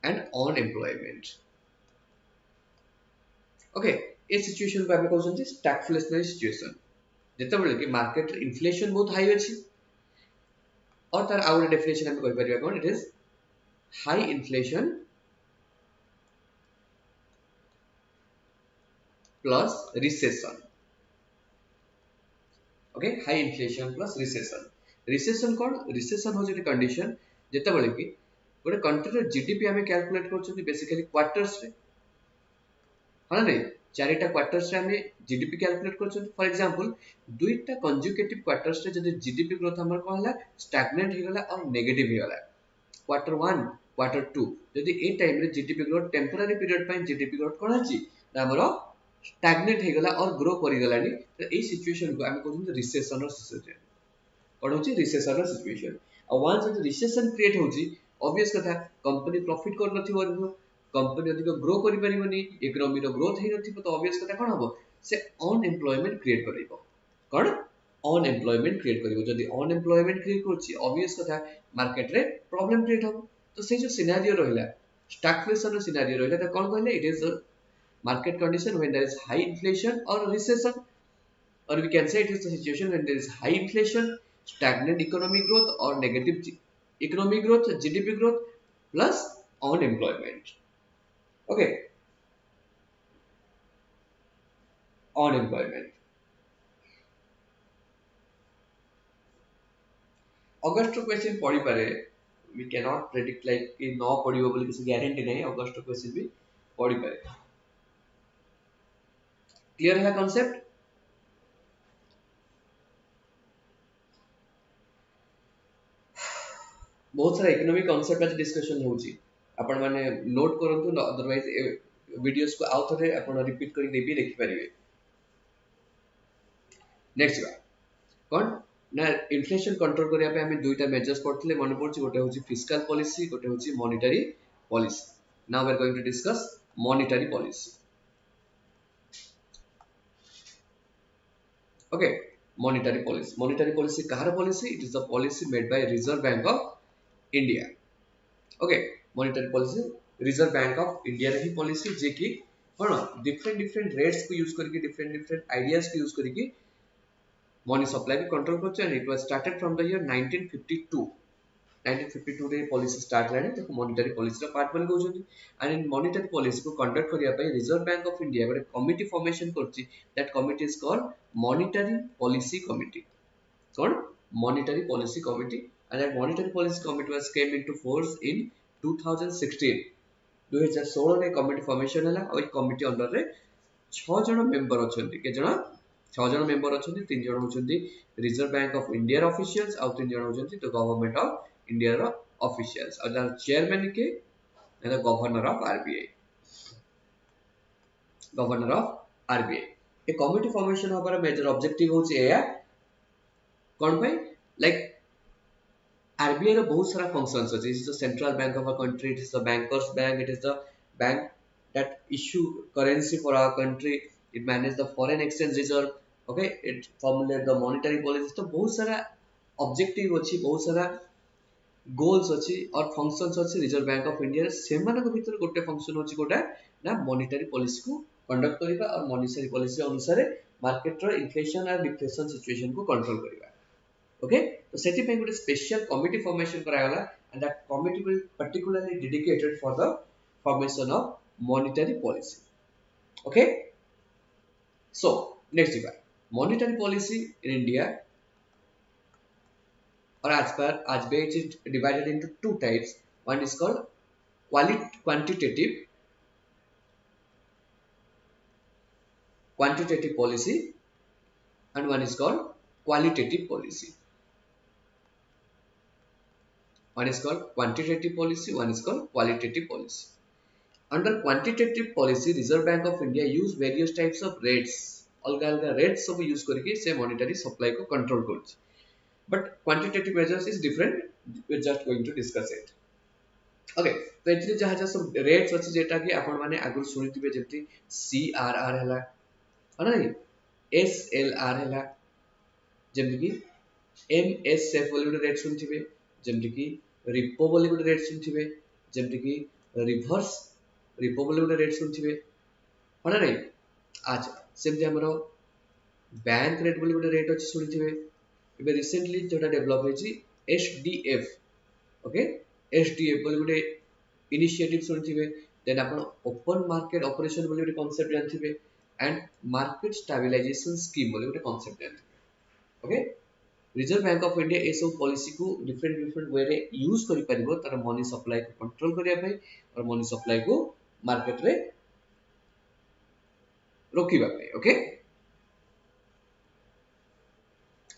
and unemployment. Okay, ये situation को आमे कहउछंती stagflationary situation. जेते बेले कि market inflation बहुत high अछि और तार आउट डेफिनेशन हम कहि परिबा कोन, it is high inflation plus recession. Okay, high inflation plus recession. Recession कोन? रिसेशन हो जे कंडीशन जेते बेले कि गोटे कंट्री रो जीडीपी हमें कैलकुलेट करछंती बेसिकली क्वार्टर्स रे, हां नै चारिटा क्वार्टर्स रे हमें जीडीपी कैलकुलेट करछंती. फॉर एग्जांपल दुईटा कंज्यूकेटिव क्वार्टर्स रे जदी जीडीपी ग्रोथ हमर कोन हला स्टैग्नेंट हे गला और नेगेटिव हे गला, क्वार्टर 1 क्वार्टर 2 जदी ए टाइम रे जीडीपी ग्रोथ टेम्पररी पीरियड पय जीडीपी ग्रोथ कोन अछि ना हमरो स्टैग्नेंट हे गला और ग्रो करि गलानी, तो ए सिचुएशन को हम कहउछंती रिसेशन रो सिचुएशन. कोन होची रिसेशन रो सिचुएशन. और वंस जदी रिसेशन क्रिएट होची, ऑब्वियस कथा कंपनी प्रॉफिट कर नथिबो, कंपनी अधिक ग्रो करि परिबनी, इकोनॉमी रो ग्रोथ हे नथिबो, तो ऑब्वियस कथा कोन हबो से अनएम्प्लॉयमेंट क्रिएट करिवो. कोन? अनएम्प्लॉयमेंट क्रिएट करिवो. जदी अनएम्प्लॉयमेंट क्रिएट करछि, ऑब्वियस कथा मार्केट रे प्रॉब्लम क्रिएट हबो. तो से जो सिनेरियो रहिला स्टैगफ्लेशन रो सिनेरियो रहिला, त कोन कहले, it is a market condition when there is high inflation or recession, or we can say it is the situation when there is high inflation, stagnant economic growth, or negative economic growth, GDP growth plus unemployment. Okay, unemployment. August question पढ़ी पारे, we cannot predict like कि न पढ़िबो बोली किसी guarantee नहीं, अगस्त question भी पढ़ी पारे. क्लियर है कॉन्सेप्ट? बहुत सारा इकोनॉमिक कॉन्सेप्ट आज डिस्कशन होची, आपण माने नोट करंतु, अदरवाइज वीडियोस को आउ थरे आपण रिपीट करी देबी देखि परिबे. नेक्स्ट बा कोन ना, इन्फ्लेशन कंट्रोल करिया पे हमें दुईटा मेजर्स पढ़थिले मन पड़छि, गोटे होची फिस्कल पॉलिसी, गोटे होची monetary policy. Now we are going to discuss monetary policy. Okay, monetary policy. Monetary policy कहार policy? It is the policy made by Reserve bank of India. Okay, monetary policy Reserve bank of India रे ही policy जे कि कोन different different rates को use करके, different different ideas को use करके मनी सप्लाई को कंट्रोल करछ. And it was started from the year 1952. 1952 रे पॉलिसी स्टार्ट लाने तो मॉनेटरी पॉलिसी रा पार्ट बन गउछन. एंड इन मॉनेटरी पॉलिसी को कंडक्ट करिया पय रिजर्व बैंक ऑफ इंडिया गोटे कमिटी फॉर्मेशन करछि. That committee is called monetary policy committee. Cone? Monetary policy committee. And that monetary policy committee was came into force in 2016. 2016 रे committee formation हला. और committee under रे 6 जण member अछंती. के जण? 6 जण मेंबर अछंती. 3 जण होछंती रिजर्व बैंक ऑफ इंडिया रा ऑफिशियल्स, और 3 जण होछंती द गवर्नमेंट ऑफ इंडिया रा ऑफिशियल्स. और द चेयरमैन के the governor of RBI. Governor of RBI. A committee formation हबार मेजर ऑब्जेक्टिव होछि एया कोन भाई, लाइक आरबीआई रो बहुत सारा फंक्शंस अछि. It is the central bank of a country, it is the bankers bank, it is the bank that issue currency for our country, it manage the foreign exchange reserve. Okay, it formulate the monetary policy. तो बहुत सारा objective अछि, बहुत सारा goals अछि और functions अछि reserve bank of India. सेमान को भीतर गोटे फंक्शन अछि गोटे ना मॉनेटरी पॉलिसी को कंडक्ट करिबा और मॉनेटरी पॉलिसी अनुसार मार्केट रो इन्फ्लेशन और डिफ्लेशन सिचुएशन को कंट्रोल करिबा. ओके, तो सेति पे गोटे स्पेशल कमिटी फॉर्मेशन करायला. And that committee will particularly dedicated for the formation of monetary policy. Okay, so next divide monetary policy in India, or as per it is divided into two types. One is called quantitative policy, and one is called qualitative policy. One is called quantitative policy, one is called qualitative policy. Under quantitative policy, Reserve Bank of India use various types of rates. अलगा अलगा rates सब use करके से monetary supply को control करছে. But quantitative measures is different. We're just going to discuss it. Okay, तो एथिरे जहाँ जहाँ सब rates अच्छी जेटा कि आपण माने आगुर सुनिथिबे जेमति CRR हैला, है ना, SLR हैला, जेमति कि MSF बोली गोटे रेट सुनिथिबे, जेमति कि रिपो बोली गोटे रेट सुनिथिबे, जेमति कि रिवर्स रिपो बोली गोटे रेट सुनिथिबे, है ना नहीं. अच्छा सेमति हमरो बैंक रेट बोली गोटे रेट अछि सुनिथिबे. एबे रिसेंटली जोटा डेवलप होइछि HDF. ओके, HDF बोली गोटे इनिशिएटिव सुनिथिबे. देन आपण ओपन मार्केट ऑपरेशन बोली गोटे कांसेप्ट जानथिबे, एंड मार्केट स्टेबलाइजेशन स्कीम बोली गोटे कांसेप्ट जानथिबे. Okay, reserve bank of India ए सब पॉलिसी को डिफरेंट डिफरेंट वे रे यूज करि परिबो तार मनी सप्लाई को कंट्रोल करिया पई और मनी सप्लाई को मार्केट रे रोकिबा पई. ओके,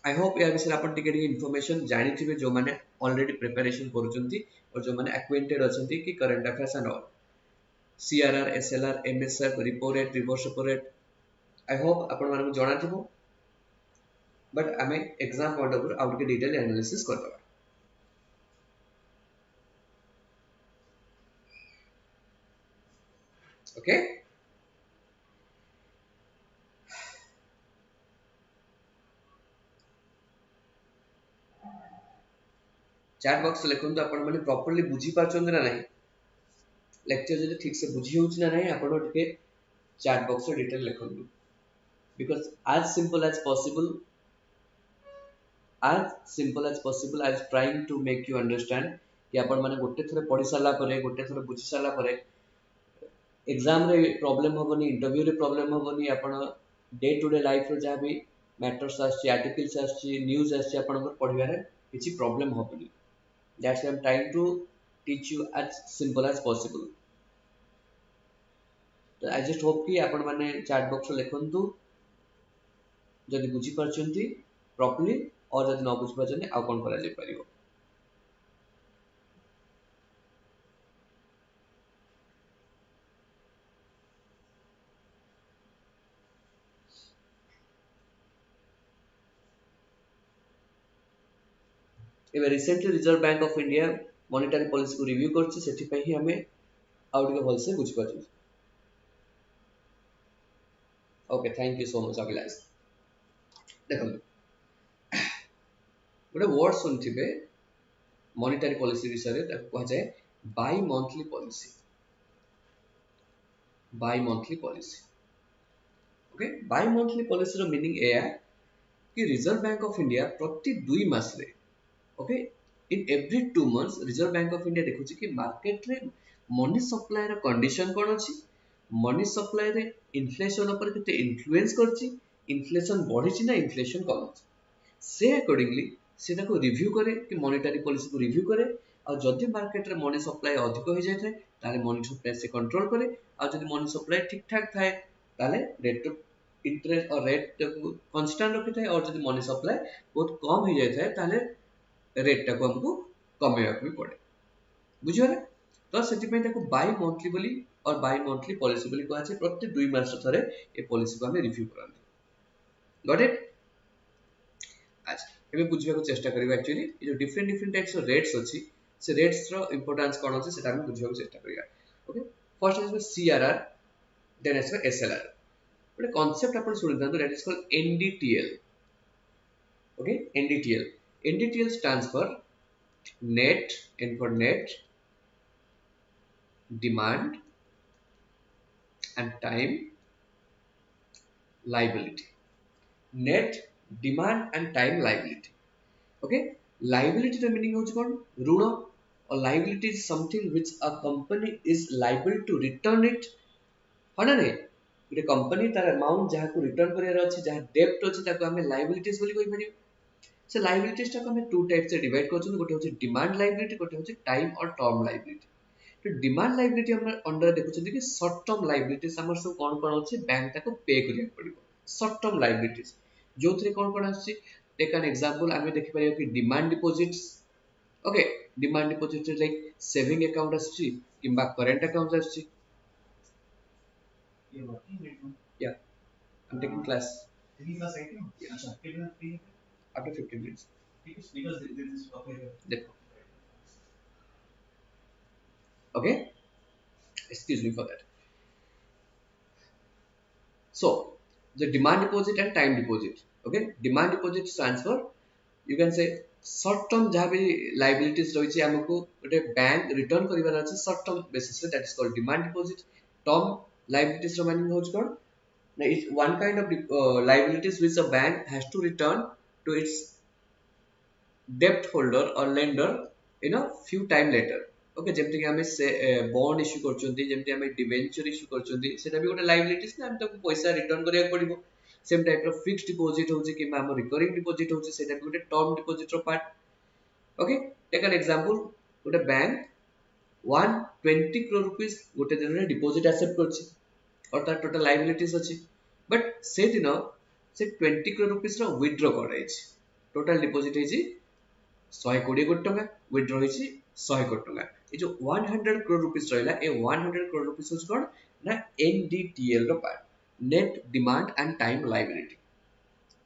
आई होप या विषय आपण टिके टिके इंफॉर्मेशन जानि थिबे जो माने ऑलरेडी प्रिपरेशन करूचंती और जो माने एक्वेंटेड अछंती कि current affairs and all CRR SLR MSF repo rate reverse repo rate. I hope आपण माने जणा थिबो, बट आमे exam point of view out के डिटेल एनालिसिस करबा. ओके, चैट बॉक्स लिखंतु आपण माने प्रॉपर्ली बुझी पाचंदी ना नहीं, लेक्चर जदि ठीक से बुझी होउछि ना नहीं, आपण टिके चैट बॉक्स रे डिटेल लिखंतु. Because as possible I was trying to make you understand कि आपण माने गोटे थरे पढि साला परे गोटे थरे बुझी साला परे एग्जाम रे प्रॉब्लम होबनी, इंटरव्यू रे प्रॉब्लम होबनी. आपण डे टू डे लाइफ रे जहाँ भी मैटर्स आछि, आर्टिकल्स आछि, न्यूज़ आछि, आपण पढिबा रे किछि problem होबनी. That's why I'm trying to teach you as simple as possible. तो I just hope कि आपण माने चैट बॉक्स लिखंतु जदि बुझी परचंती प्रॉपर्ली, और जदि न बुझी परचंती आ कोन करा जाय परियो. एबे recently reserve bank of India monetary policy को रिव्यू करछि, सेठी पई ही हमें आउट के भल से बुझी परछु. Okay, thank you so much Abhilash. देखो गोटे वर्ड सुनथिबे मॉनेटरी पॉलिसी विषय रे, ताको कह जाय bimonthly policy. Bimonthly policy. Okay, bimonthly policy रो मीनिंग एया कि रिजर्व बैंक ऑफ इंडिया प्रति 2 मास रे, okay, in every 2 months reserve bank of India देखुची कि मार्केट रे मनी सप्लाई रो कंडीशन कोन अछि, मनी सप्लाई रे इन्फ्लेशन ऊपर केते इन्फ्लुएंस करछि, इन्फ्लेशन बढ़िछि ना इन्फ्लेशन कम अछि, से अकॉर्डिंगली सेटा को रिव्यू करे कि मॉनेटरी पॉलिसी को रिव्यू करे. और जदि मार्केट रे मनी सप्लाई अधिक हो जाय थाए ताले मनी सप्लाई से कंट्रोल करे, और जदि मनी सप्लाई ठीक ठाक थाए ताले रेट ऑफ इंटरेस्ट और रेट को कांस्टेंट रखि थाए, और जदि मनी सप्लाई बहुत कम हो जाय थाए ताले रेट टा को हमको कमेया भी पड़े. बुझियो ना. तो सेति पे ताको बाई मंथली बोली और बाई मंथली पॉलिसी बोली कहै छै. प्रति 2 मास थरे ए पॉलिसी को हम रिव्यू करंती. Got it. आज एबे बुझिबा को चेष्टा करिबा. एक्चुअली ये जो different different types of rates अछि, से रेट्स रो इंपोर्टेंस कोन अछि सेटा हम बुझिबा को चेष्टा करिबा. Okay, first is CRR, then is SLR. But concept अपन सुनि दंतु, that is called NDTL. Okay, NDTL stands for net, and for net demand and time liability. Net demand and time liability. Okay, liability रो meaning होछ कोन, ऋण or liability is something which a company is liable to return it, हाँ ना नहीं ଗୋଟେ company तार amount जहाँ को रिटर्न करियर अछि जहाँ डेब्ट अछि ताको हमें लायबिलिटीज बोली कहि परियो से लायबिलिटीज टा को हमें टू टाइप से डिवाइड करछन गोटे होछि डिमांड लायबिलिटी गोटे होछि टाइम और टर्म लायबिलिटी तो डिमांड लायबिलिटी हम अंडर देखुछन कि शॉर्ट टर्म लायबिलिटीज हमर सब कोन कोन अछि बैंक ताको पे करिया पड़िबो शॉर्ट टर्म लायबिलिटीज जोथरे कोन कोन अछि टेक एन एग्जांपल हमें देखि परियो कि demand deposits okay demand deposit like saving account अछि किबा करंट अकाउंट अछि या I'm taking class. Taking class right now? Yeah. Achha, कितना free है? After 15 minutes. ठीक है, because this is okay. देखो. Okay? Excuse me for that. So, the demand deposit and time deposit. Okay? Demand deposit stands for, you can say, short term जहाँ भी liabilities रही है हमको ଗୋଟେ bank return करिवार अछि short term basis रे that is called demand deposit. Term liabilities ର meaning होछ cone? Now, it's one kind of liabilities which a bank has to return to its debt holder or lender in a few time later. Okay, जेमति कि हमें से bond issue करचोंती जेमति हमें debenture issue करचोंती सेटा भी गोटे liabilities ना हम ताको पैसा रिटर्न करिया पड़िबो सेम टाइप रो फिक्स्ड डिपॉजिट होची कि हम रिकरिंग डिपॉजिट होची सेटा भी गोटे टर्म डिपॉजिट रो part okay take an example गोटे बैंक 120 crore rupees गोटे दिन रे डिपॉजिट एक्सेप्ट करची और तार टोटल लायबिलिटीज अछि बट से दिन से 20 crore rupees रो विथड्रॉ कराइछि टोटल डिपॉजिट हेछि 120 कोटी टका विथड्रॉ हेछि 100 कोटी टका ए जो 100 crore rupees रहला ए 100 crore rupees इज कॉल्ड ना एनडीटीएल रो part net demand and time liability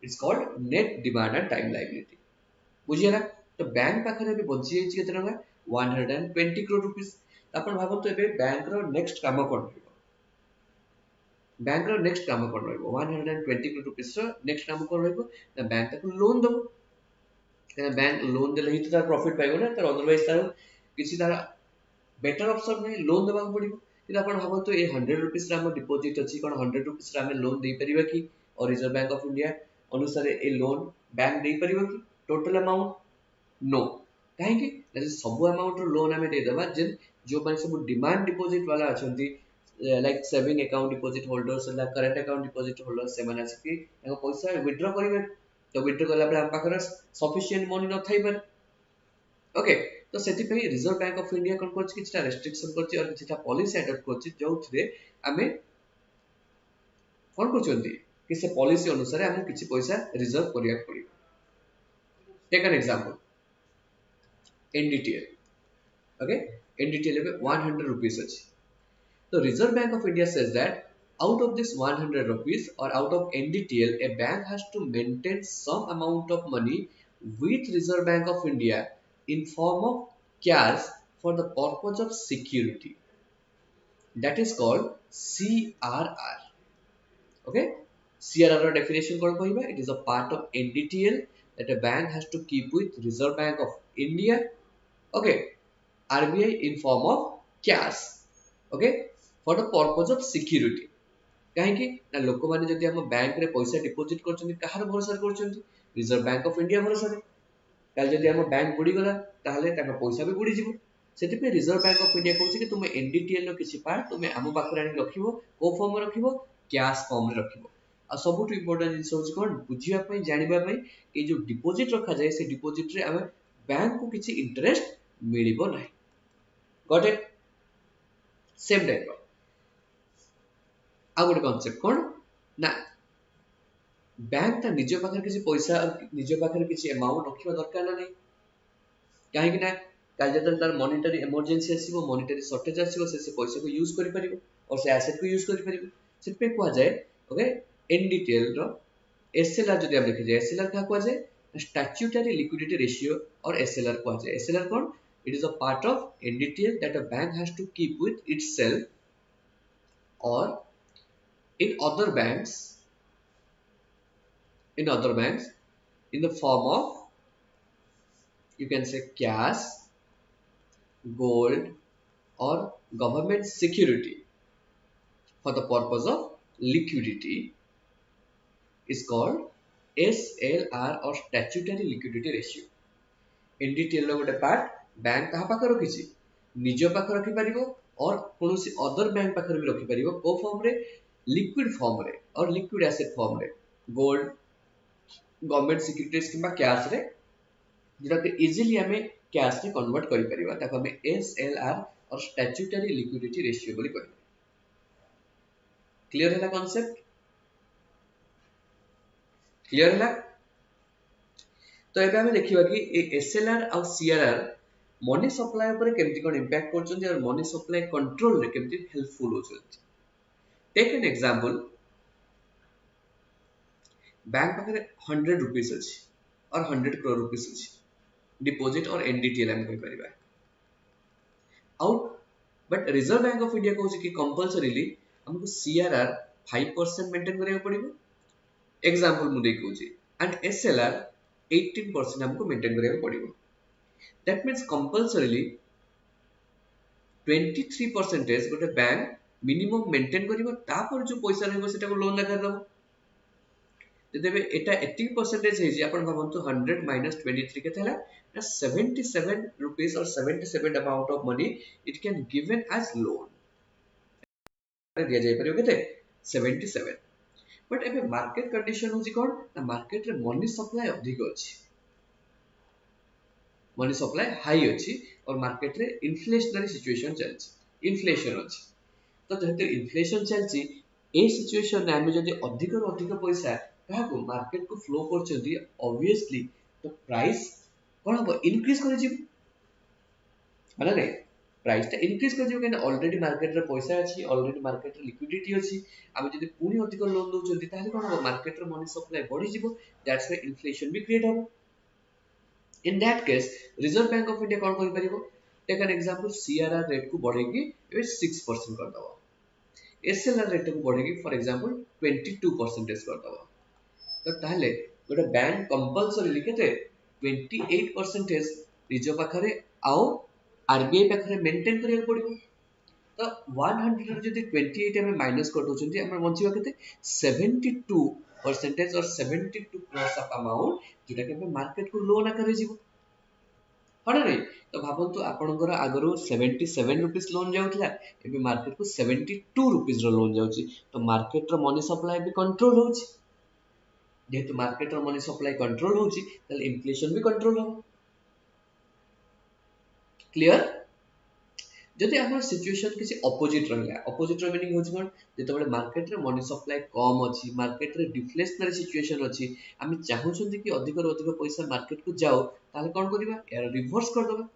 it's called net demand and time liability बुझियला तो बैंक पाखरे भी बंची हेछि केते टका 120 crore rupees अपन भाबंतु एबे बैंक रो नेक्स्ट काम कोन रहइबो बैंक रो नेक्स्ट काम कोन रहइबो 120 crore rupees रो नेक्स्ट काम कोन रहइबो ना बैंक ताको लोन दबो बैंक लोन देले ही तो तार प्रॉफिट पाइबो ना तार अदरवाइज तार किसी तार बेटर ऑप्शन नहीं लोन देबा पड़िबो कि आपण भाबतो ए 100 रुपीस रा हम डिपॉजिट अछि कोन 100 रुपीस रा हम लोन दे परिबा कि और रिजर्व बैंक ऑफ इंडिया अनुसार ए लोन बैंक दे परिबो कि टोटल अमाउंट नो काहे कि जैसे सब अमाउंट रो लोन हमें दे देबा जे जो माने सब डिमांड डिपॉजिट वाला अछंती like saving account deposit holders ला करंट अकाउंट डिपॉजिट होल्डर्स से माने कि एगो पैसा विथड्रॉ करिवे तो विथड्रॉ करला पर हम पाखर सफिशिएंट मनी न थाई पर ओके तो सेति पे रिजर्व बैंक ऑफ इंडिया कोन करछि किछटा रेस्ट्रिक्शन करछि और किछटा पॉलिसी अडॉप्ट करछि जोथरे हमें कोन करछंती कि से पॉलिसी अनुसार हम किछि पैसा रिजर्व करिया पड़ी take an example NDTL okay NDTL पे 100 rupees अछि तो Reserve bank of India says that out of this 100 rupees or out of NDTL, a bank has to maintain some amount of money with Reserve Bank of India in form of cash for the purpose of security. That is called CRR. Okay? CRR definition called Pahiba. It is a part of NDTL that a bank has to keep with Reserve Bank of India. Okay? RBI in form of cash. Okay? For the purpose of security. कहीं ना लोक माने जदि हम bank रे पैसा deposit करछन कहार भरोसा करछन reserve bank of India भरोसा रे काल जदि हम बैंक बुडी गला ताहले ताका पैसा भी बुडी जिवो सेति पे रिजर्व बैंक ऑफ इंडिया कहउछि कि तुमे एनडीटीएल नो किछि पार्ट तुमे हम पाखर आनी रखिबो को फॉर्म में रखिबो कैश फॉर्म में रखिबो आ सबुठ इंपोर्टेंट जिंस होछि कोन बुझिया पई जानिबा पई कि जो डिपॉजिट रखा जाय से डिपॉजिट रे हम बैंक को किछि इंटरेस्ट मिलिबो नाही गॉट इट सेम टाइप आ गोटे कॉन्सेप्ट कोन ना बैंक ता निज पाखर किसी पैसा निज पाखर किसी अमाउंट रखिबा दरकार ना नहीं काहे कि ना काल जतन तार मॉनेटरी इमरजेंसी आसीबो मॉनेटरी शॉर्टेज आसीबो से पैसा को यूज करि परिबो और से एसेट को यूज करि परिबो सेट पे को जाय ओके इन डिटेल रो एसएलआर जदि हम लिखि जाय एसएलआर का को जाय स्टैट्यूटरी लिक्विडिटी रेशियो और एसएलआर को जाय एसएलआर कोन it is a part of NDTL that a bank has to keep with itself or in other banks in the form of you can say cash gold or government security for the purpose of liquidity is called SLR or statutory liquidity ratio NDTL लो गोटे part bank कहा पाखे रखी निज पाखे रखिपर और कौन other bank पाखे भी रखिपर को फॉर्म रे लिक्विड फॉर्म रे और लिक्विड एसेट फॉर्म रे गोल्ड गवर्नमेंट सिक्यूरिटीज किंबा कैश रे जोटा कि इजीली हमें कैश रे कन्वर्ट करि परिबा ताको हमें एसएलआर और स्टैट्यूटरी लिक्विडिटी रेशियो बोली कहबा क्लियर है कांसेप्ट क्लियर है तो एबे हमें देखिबा कि ए एसएलआर और सीआरआर मनी सप्लाई ऊपर केमती कोन इंपैक्ट करछन और मनी सप्लाई कंट्रोल रे केमती हेल्पफुल होछन टेक एन एग्जांपल बैंक पाखे 100 रुपीस अछि और 100 करोड़ रुपीस अछि डिपॉजिट और एनडीटीएल हम कहि परिबा आउट but reserve bank of India कहूँ कि कंपलसरीली हमको सीआरआर 5% मेंटेन करिया पड़िबो एग्जांपल मु दे कहूँ एंड एसएलआर 18% हमको मेंटेन करिया पड़िबो दैट मींस कंपलसरीली 23% गोटे बैंक मिनिमम मेंटेन करिवो तापर जो पैसा रहबो सेटा को लोन लगा दबो जदि एटा 80% है अपन भाबंतु 100 माइनस 23 केते हला 77 रुपीस और 77 amount of money it can given as loan दिया जाय परियो केते 77 बट एबे मार्केट कंडीशन होजी कोन ना मार्केट रे मनी सप्लाई अधिक अछि मनी सप्लाई हाई अछि और मार्केट रे इन्फ्लेशनरी सिचुएशन चलछि इन्फ्लेशन अछि तो जेते इन्फ्लेशन चलछि ए सिचुएशन रे हमें जदि अधिक रो अधिक पैसा कहा को मार्केट को फ्लो करछथि ऑब्वियसली तो प्राइस कोन हो इंक्रीज करे जी माने नै प्राइस ता इंक्रीज कर जे ऑलरेडी मार्केट रे पैसा अछि ऑलरेडी मार्केट रे लिक्विडिटी अछि आबे जदि पूरी अधिक लोन दउछथि ताले कोन हो मार्केट रे मनी सप्लाई बढ़ी जिवो दैट्स व्हाई इन्फ्लेशन भी क्रिएट हो in that case reserve bank of India कोन करि परिबो take an example CRR rate को बढ़ेगी एबे 6% कर दबो एसएलआर रेट को बढ़ेगी फॉर एग्जांपल 22% कर दबो तो ताले गोटे बैंक कंपलसरी लिखते 28% निज पाखरे आओ आरबीआई पाखरे मेंटेन करिया पड़िबो तो 100 रे जदि 28 हमें माइनस कर दोचंती हम बंचिबा केते 72% और 72 प्लस ऑफ अमाउंट जेटा के मार्केट को लोन आकर जीवो हडा नै तो भाबंतु आपनकर आगरो 77 रुपीस लोन जाउतला एबे मार्केट को 72 रुपीस रो लोन जाउची तो मार्केट रो मनी सप्लाई भी कंट्रोल होउची जेहेतु मार्केट रो मनी सप्लाई कंट्रोल होउची तले इन्फ्लेशन भी कंट्रोल हो क्लियर जदि हमर सिचुएशन किसी ऑपोजिट रहला ऑपोजिट रो मीनिंग होची कोन जेते बळे मार्केट रे मनी सप्लाई कम अछि मार्केट रे डिफ्लेशनरी सिचुएशन अछि हम चाहू छथि कि अधिक रो अधिक पैसा मार्केट को जाओ ताले कोन करिबा यार रिवर्स कर दबा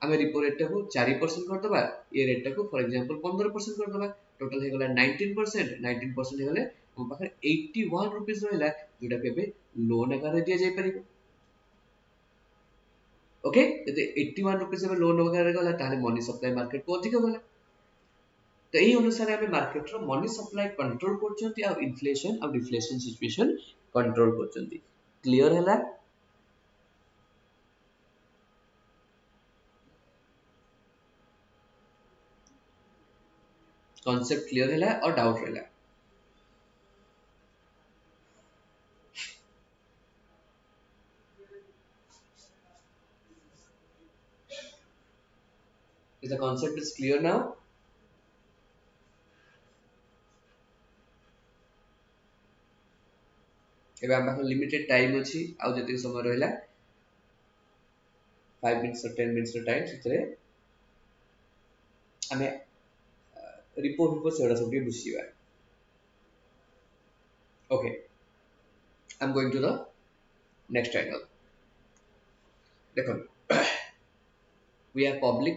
हमें रिपो रेट को 4% कर दबा ये रेट को फॉर एग्जांपल 15% कर दबा टोटल हे गला 19% 19% हे गले हम पाखे 81 रुपीस रहला जोटा केबे लोन आकार दिया जाय परिबो ओके यदि 81 रुपीस में लोन वगैरह गला ताले मनी सप्लाई मार्केट को अधिक गला तो एही अनुसार हमें मार्केट रो मनी सप्लाई कंट्रोल करछंती आ इन्फ्लेशन आ डिफ्लेशन सिचुएशन कंट्रोल करछंती क्लियर हैला कांसेप्ट क्लियर हैला और डाउट हैला is the concept is clear now एबे हम पाखन लिमिटेड टाइम अछि आ जते समय रहला 5 मिनट्स और 10 मिनट्स टाइम सितरे हमें रिपोर्ट सेड़ा सब बुझिबा okay I'm going to the next angle देखो we are public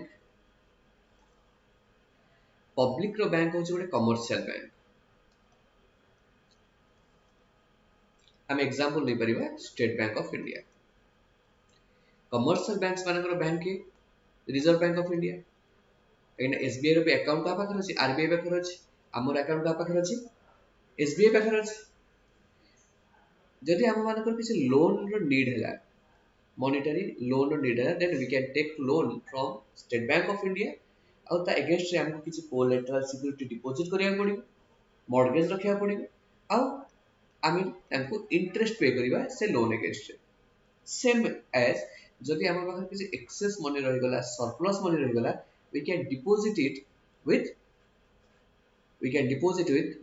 रो बैंक होची गोटे कमर्शियल बैंक हम एग्जांपल दे परिबा state bank of India commercial banks मानकर बैंक के रिजर्व बैंक ऑफ इंडिया एन एसबीआई रो भी अकाउंट आ पाखर अछि आरबीआई पाखर अछि हमर अकाउंट आ पाखर अछि एसबीआई पाखर अछि जदि हम मानकर किसी लोन रो नीड हैला मॉनेटरी लोन रो नीड हैला then we can take loan from State bank of India और ता अगेंस्ट रे हमको किसी कोलेटरल सिक्योरिटी डिपॉजिट करिया पड़िबो मॉर्गेज रखिया पड़िबो आ आमी हमको इंटरेस्ट पे करिबा से लोन अगेंस्ट रे सेम एज जदि आम पाखे किसी एक्सेस मनी रहीगला सरप्लस मनी रहीगला we can deposit it with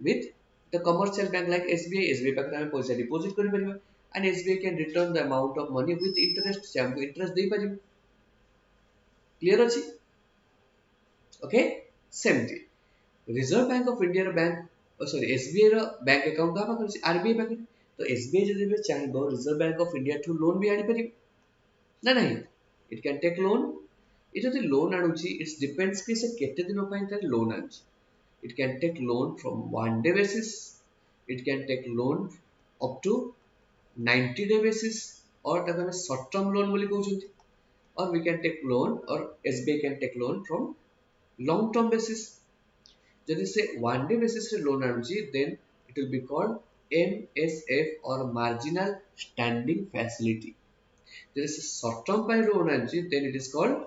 with the commercial bank like SBI. SBI पाखे आम पैसा डिपोजिट करि परिबा and SBI can return the amount of money with interest. से हमको इंटरेस्ट दे परिबा. क्लियर अछि? ओके सेमती रिजर्व बैंक ऑफ इंडिया रो बैंक सॉरी एसबीआई रो बैंक अकाउंट का पाखे आरबीआई पाखे तो एसबीआई जदि बे चाहेबो reserve bank of India to loan भी आनी परिबो ना नहीं. It can take loan. ये जदि लोन आनुची इट्स डिपेंड्स कि से केते दिन पय तार लोन आनुची. It can take loan from 1 day basis. It can take loan up to 90 day basis और ताका हम शॉर्ट टर्म लोन बोली कहउछंती. और वी कैन टेक लोन और SBI can take loan from long term basis. जदि से 1 डे बेसिस रे लोन आनुची then it will be called MSF or marginal standing facility. There is a short-term by loan anji, then it is called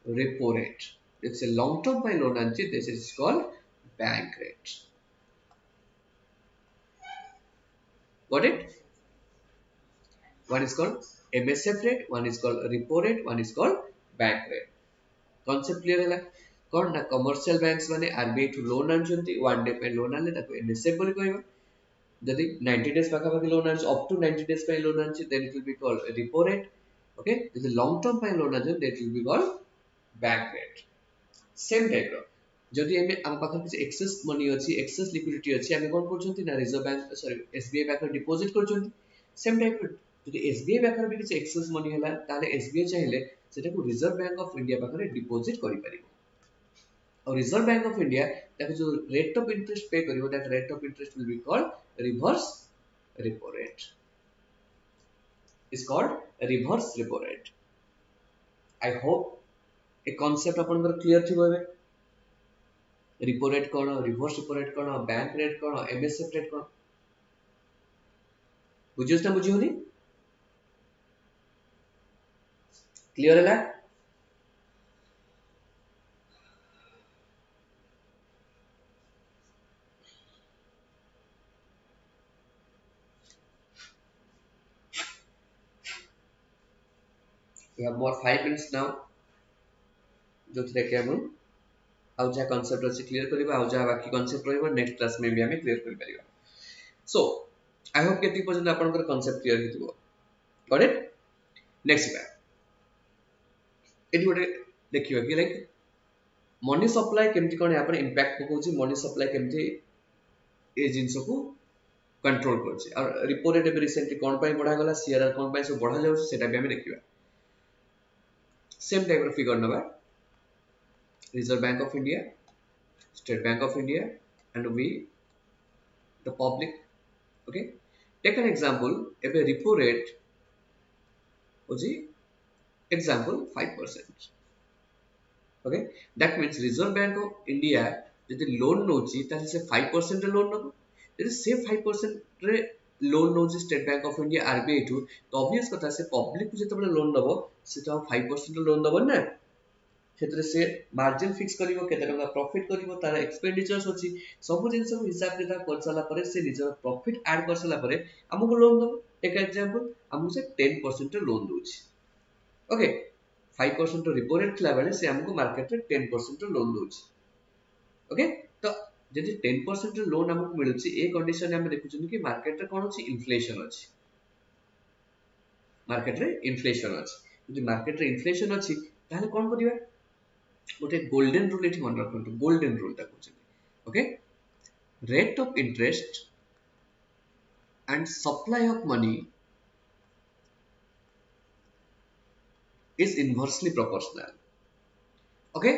repo rate. It's a long-term by loan anji, this is called bank rate. Got it? One is called MSF rate, one is called repo rate, one is called bank rate. Concept clear है? कौन ना commercial banks माने RBI to loan आनुचंती 1 day पे loan आले ताको MSF बोली कहबा. जदि 90 days पाखा पाखी लोन आनुची up to 90 days पे loan आनुची then it will be called repo rate. Okay, this is long term by loan आनुची that will be called bank rate. Same type रो जदि एमे हम पाखा किसी excess money अछि excess liquidity अछि हम कोन करछंती ना रिजर्व बैंक सॉरी एसबीआई पाखा डिपॉजिट करछंती. सेम टाइप जदि एसबीआई पाखा भी किसी excess money हला ताले एसबीआई चाहिले सेटा को रिजर्व बैंक ऑफ इंडिया पाखा डिपॉजिट करि परिबो. और रिजर्व बैंक ऑफ इंडिया ताको जो रेट ऑफ इंटरेस्ट पे करिवो that rate of interest will be called reverse repo rate. Is called reverse repo rate. I hope a concept upon clear थी होबे. repo rate कोन reverse repo rate कोन bank rate कोन MSF rate कोन बुझियोस ना बुझियोनी clear हैला. We have more 5 minutes now. जो थे के हम आउ जा कांसेप्ट अछि क्लियर करबा आउ जा बाकी कांसेप्ट रहबो नेक्स्ट क्लास में भी हमें क्लियर कर परिबा. सो आई होप केति पर्यंत आपन कर कांसेप्ट क्लियर हितबो. Got it? नेक्स्ट बा एटी गोटे देखियो कि लाइक मनी सप्लाई केमति कोन अपन इंपैक्ट पकोछि मनी सप्लाई केमति ए जिंस को कंट्रोल करछि और रिपो रेट भी रिसेंटली कोन पय बढ़ा गला सीआरआर कोन पय सब बढ़ा जाउ सेटा भी हमें देखिबा. सेम टाइप रो फिगर नबा Reserve Bank of India, State Bank of India, and we, the public. Okay, take an example. If a repo rate, oji, example 5%. Okay, that means Reserve Bank of India, जदि loan नोची, ताले से 5% loan नबो. जदि से 5% रे loan नोची State Bank of India RBI टू, तो obvious कथा से public को जतबे loan नबो, से तो 5% loan नबो ना. क्षेत्र से मार्जिन फिक्स करिवो केते टका प्रॉफिट करिवो तार एक्सपेंडिचर्स अछि सब जिंस को हिसाब किताब कर साला परे से निजर प्रॉफिट ऐड कर साला परे हमको लोन दो. एक एग्जांपल हमको से 10% लोन दोछि. ओके 5% रिपो रेट खला बेले से हमको मार्केट रे 10% लोन दोछि. ओके तो जदि 10% लोन हमको मिलुछि ए कंडीशन हम देखुछन कि मार्केट रे कोन अछि इन्फ्लेशन अछि. मार्केट रे इन्फ्लेशन अछि. जदि मार्केट रे इन्फ्लेशन अछि ताले कोन करिवा गोटे गोल्डन रूल एठी मन रखंतु. गोल्डन रूल ता कहउछि. Okay rate of interest and supply of money is inversely proportional. Okay,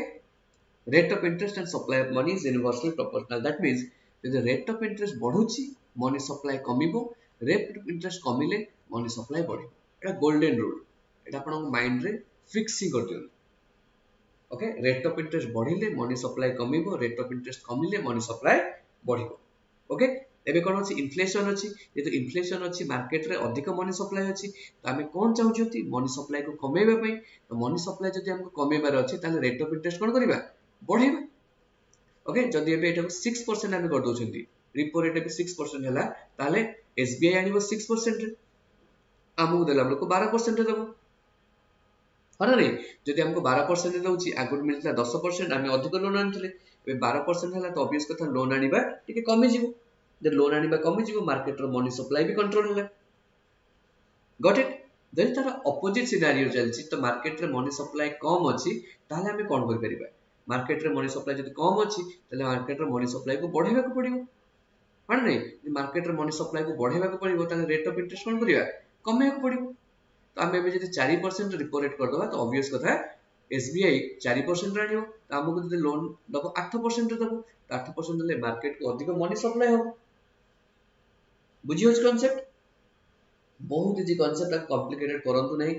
rate of interest and supply of money is inversely proportional. That means if the rate of interest बढ़ुछि money supply कमिबो, rate of interest कमिले money supply बढ़िबो. Etah golden rule. एटा आपन mind रे fix कर दियो. Okay rate of interest बढ़िले money supply कमिबो rate of interest कमिले money supply बढ़िबो. ओके एबे कोन अछि इन्फ्लेशन अछि. ये तो इन्फ्लेशन अछि मार्केट रे अधिक मनी सप्लाई अछि तो हमें कोन चाहू छथि मनी सप्लाई को कमेबे पई. तो मनी सप्लाई जदि हमको कमेबार अछि ताले रेट ऑफ इंटरेस्ट कोन करिबा बढ़ेबा. ओके जदि एबे एटा 6% हम कर दउ छथि रिपो रेट एबे 6% हला ताले एसबीआई आनिबो 6% रे हमहु देला लोक 12% रे देबो. हाँ ना नहीं जदि हमको 12% दउची आगुर मिलता 10% आम अधिक लोन आनी 12% है तो ऑब्वियस कथा लोन आनिबा टिके कमी जीवो जब लोन आनिबा कमी जीवो मार्केट रो मनी सप्लाई भी कंट्रोल होला गॉट इट जदि तार ऑपोजिट सिनेरियो चलची तो मार्केट रे मनी सप्लाई कम अछि ताहले हमें कोन कर परिबा मार्केट रे मनी सप्लाई जदि कम अछि ताहले मार्केट रे मनी सप्लाई को बढ़ाइबा को पड़िबो हाँ नहीं मार्केट रे मनी सप्लाई को बढ़ाइबा को पड़िबो ताहले रेट ऑफ इंटरेस्ट कोन करिबा कमेबा को पड़िबो तो आम एवं 4% रिपो रेट करदे तो ऑब्वियस कथा एसबीआई 4% आनियो तो आमको जब लोन दब 8% दब तो 8% देले मार्केट को अधिक मनी सप्लाई हम बुझी होच कांसेप्ट बहुत इजी कांसेप्ट कॉम्प्लिकेटेड करंतु नहीं